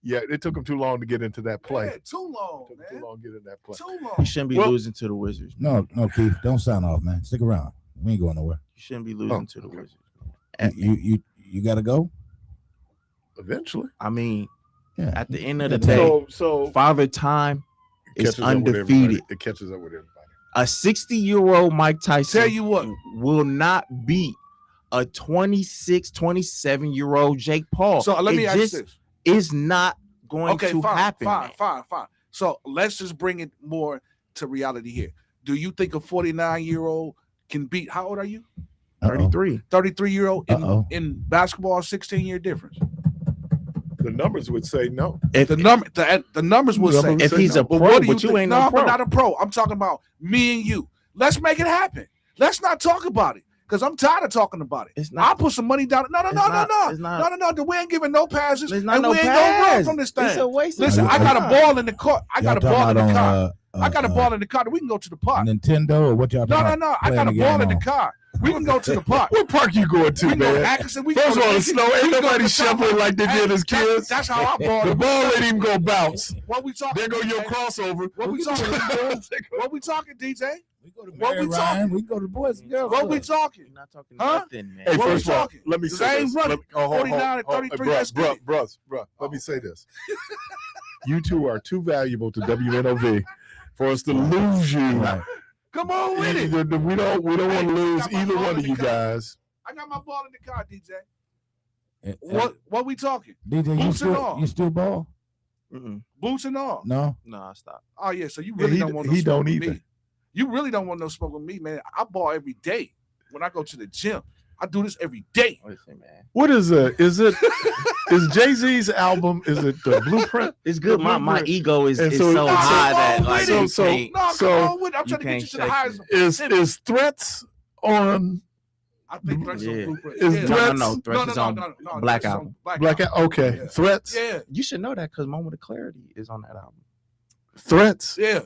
Yeah, it took him too long to get into that play. Man, too long, Took him man. too long to get in that play. Too You long. shouldn't be Well- losing to the Wizards. No, Keith, don't sign off, man. Stick around. We ain't going nowhere. You shouldn't be losing to the okay. Wizards. You got to go. Eventually, I mean, Yeah. at the end of the Yeah, day, so Father Time is catches up with undefeated. everybody. It catches up with everybody. A 60-year-old Mike Tyson Tell you what. will not beat a 26, 27-year-old Jake Paul. So let me It ask you just this. is not going Okay, to fine, happen. fine, man. fine. So let's just bring it more to reality here. Do you think a 49-year-old can beat? How old are you? 33. 33-year-old Uh-oh. in basketball, 16-year difference. The numbers would say no. If The numbers will say. if he's a But pro, what do you but you think? ain't No, no pro. but not a pro. I'm talking about me and you. Let's make it happen. Let's not talk about it because I'm tired of talking about it. It's I'll not. put some money down. No. It's not. We ain't giving no passes. There's not And no we ain't gonna run pass. from this It's thing. a waste of Listen, I time. got a ball in the court. I got a ball in the car. I got a ball in the car. We can go to the park. Nintendo or what y'all talking about? No. I got a Playing ball the in the game car. We can go to the park. What park you going We to, can go to man? Atkinson. We First can of all, go the to- snow we ain't can go nobody to shoveling like they did as kids. That's how I ball. The ball ain't even gonna bounce. What we talking? There go your DJ? crossover. What we talking? What we talking, DJ? We go to What we Mary Ryan. talking? We go to Boys and Girls What we Club. talking? You're not talking Huh? nothing, man. Hey, What we first of all, talking? let me 'Cause say I ain't this. running. Let me- 49 and 33, let's get it. Bruh, let me say this. You two are too valuable to WNOV for us to lose you. Right. Come on with it. We don't want to lose got my either ball one in of the you car. guys. I got my ball in the car, DJ. And- What we talking? DJ, Boots and all. you still ball? Mm-mm. Boots and all. No. No, stop. Oh yeah, so you Yeah, really he- don't want no he smoke don't with either. me. You really don't want no smoke with me, man. I ball every day when I go to the gym. I do this every day. Listen, man. What is is Jay-Z's album? Is it the Blueprint? It's good. The My Blueprint. ego is And so so- high so- that so- like so- you so- can't. No, So, come on with it. I'm you trying to get you can't to the shake highest. it. Is Threats on I think Threats on Yeah. Blueprint. Is yeah. Threats- No, Threats is on no, Black Threats is on Album. Black? Okay, Yeah. Threats. Yeah, You should know that because Moment of Clarity is on that album. Threats. yeah.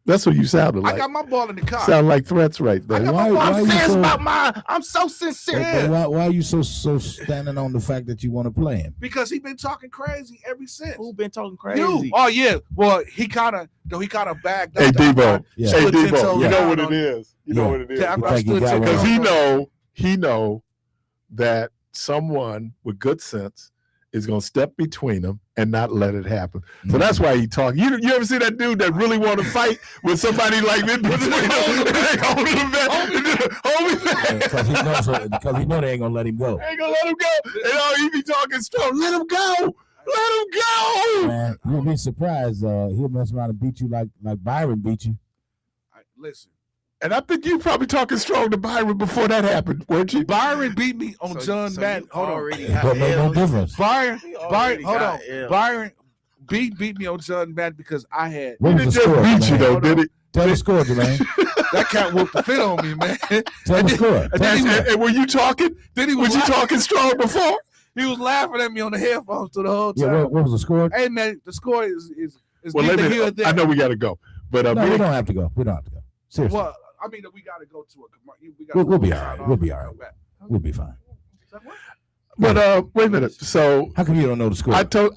That's what you sounded I like. got my ball in the car. Sound like Threats right I there. got Why- my why ball. you I'm serious so- about mine. I'm so sincere. But why are you so standing on the fact that you want to play him? Because he been talking crazy ever since. Who been talking You. crazy? Oh yeah. Well, he kind of bagged up. Hey, Debo. Yeah. Hey, Split 10 Debo. toes You know down what on- it is. You know Yeah. what it is. Yeah, You I think you stood got 10 one? Because toes he know that someone with good sense is gonna step between them and not let it happen. So that's why he talk. You ever see that dude that really want to fight with somebody like in between them? Hold him back. Because he know they ain't gonna let him go. Ain't gonna let him go. And all he be talking strong. Let him go. Let him go. Man, you'll be surprised. He'll mess around and beat you like Byron beat you. Listen, And I think you probably talking strong to Byron before that happened, weren't you? Byron beat me on John Madden. Hold on. It don't make no difference. Byron, already hold on. got L. Byron beat me on John Madden because I had. What He was didn't the just score? beat you man? though, Hold did on. he? Tell the score, Jermaine. That cat whooped the fit on me, man. Tell the score. And were you talking? Was you talking strong before? He was laughing at me on the headphones through the whole time. Yeah, what was the score? Hey, man, the score is well, neither here or there. I know we got to go, but no, we don't have to go. We don't have to go. Seriously. Well, I mean, we got to go to a commercial. We'll be all right. We'll be all right. We'll be fine. But wait a minute. So how come you don't know the score? I told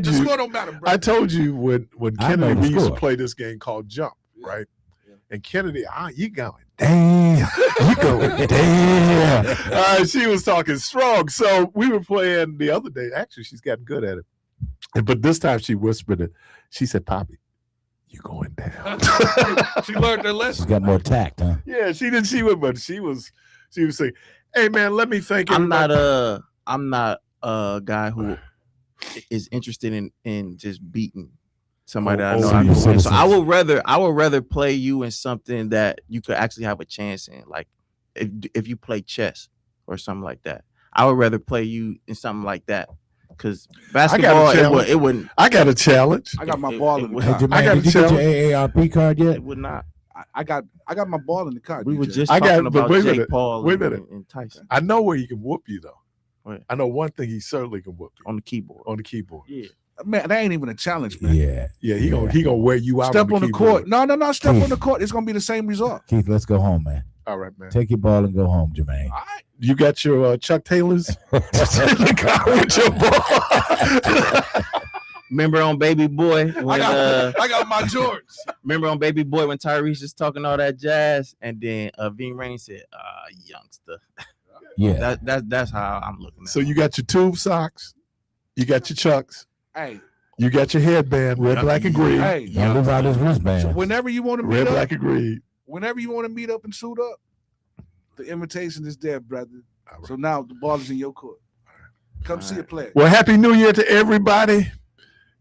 you. The score don't matter, bro. I told you when Kennedy we used to score. play this game called Jump, right? Yeah. And Kennedy, you going damn, you going damn. She was talking strong. So we were playing the other day. Actually, she's gotten good at it. But this time she whispered it. She said, "Poppy, you going down." She learned her lesson. She's got more tact, huh? Yeah, she didn't. But she was saying, "Hey, man, let me thank you." I'm not a guy who is interested in just beating somebody that I know. So I would rather play you in something that you could actually have a chance in, like if you play chess or something like that. I would rather play you in something like that because basketball it wouldn't. I got a challenge. I got my ball in the Hey, car. Jermaine, did you get your AARP card yet? It would not. I got my ball in the car. We were just I talking got- about wait a Jake minute, Paul wait a minute. and Tyson I know where he can whoop you though. Wait. I know one thing he certainly can whoop you on the keyboard. on the keyboard. Yeah. Man, that ain't even a challenge, man. Yeah, he gonna wear you out. Step on the keyboard. court. No, step on the court. It's gonna be the same result. Keith, let's go home, man. All right, man. Take your ball and go home, Jermaine. All right. You got your Chuck Taylors in the car with your ball. Remember on Baby Boy when I got my Jordans. remember on Baby Boy when Tyrese was talking all that jazz and then Ving Rhames said, youngster. Yeah. That's how I'm looking at it. So you got your tube socks, you got your Chucks, Hey, you got your headband, red, black, and green. hey. Don't live out his wristband. So whenever you want to meet Red, up, black, and green. whenever you want to meet up and suit up, the invitation is there, brother. All right. So now the ball is in your court. Come see a player. Well, Happy New Year to everybody.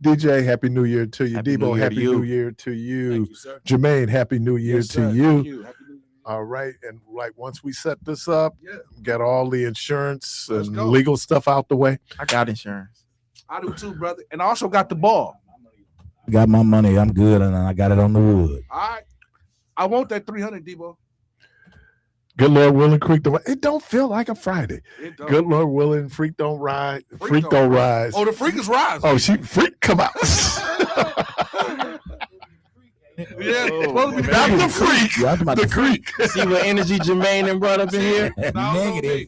DJ, Happy New Year to you. Happy Debo, New Year Happy to you. New Year to you. Thank you, sir. Jermaine, Happy New Year Yes, to sir. you. Thank you. Happy New Year. All right. And like once we set this up, get all the insurance Let's and go. legal stuff out the way. I got insurance. I do too, brother. And I also got the ball. Got my money. I'm good, and I got it on the wood. All right. I want that 300, Debo. Good Lord willing, Creek don't. It don't feel like a Friday. It don't. Good Lord willing, Freak don't ride. Freak Freak don't don't rise. Oh, the freak is rising. Oh, Freak come out. Yeah, it's supposed to be Not the Freak, Yeah, I'm about the to Creek. See what energy Jermaine and brought up in here? Now, Negative.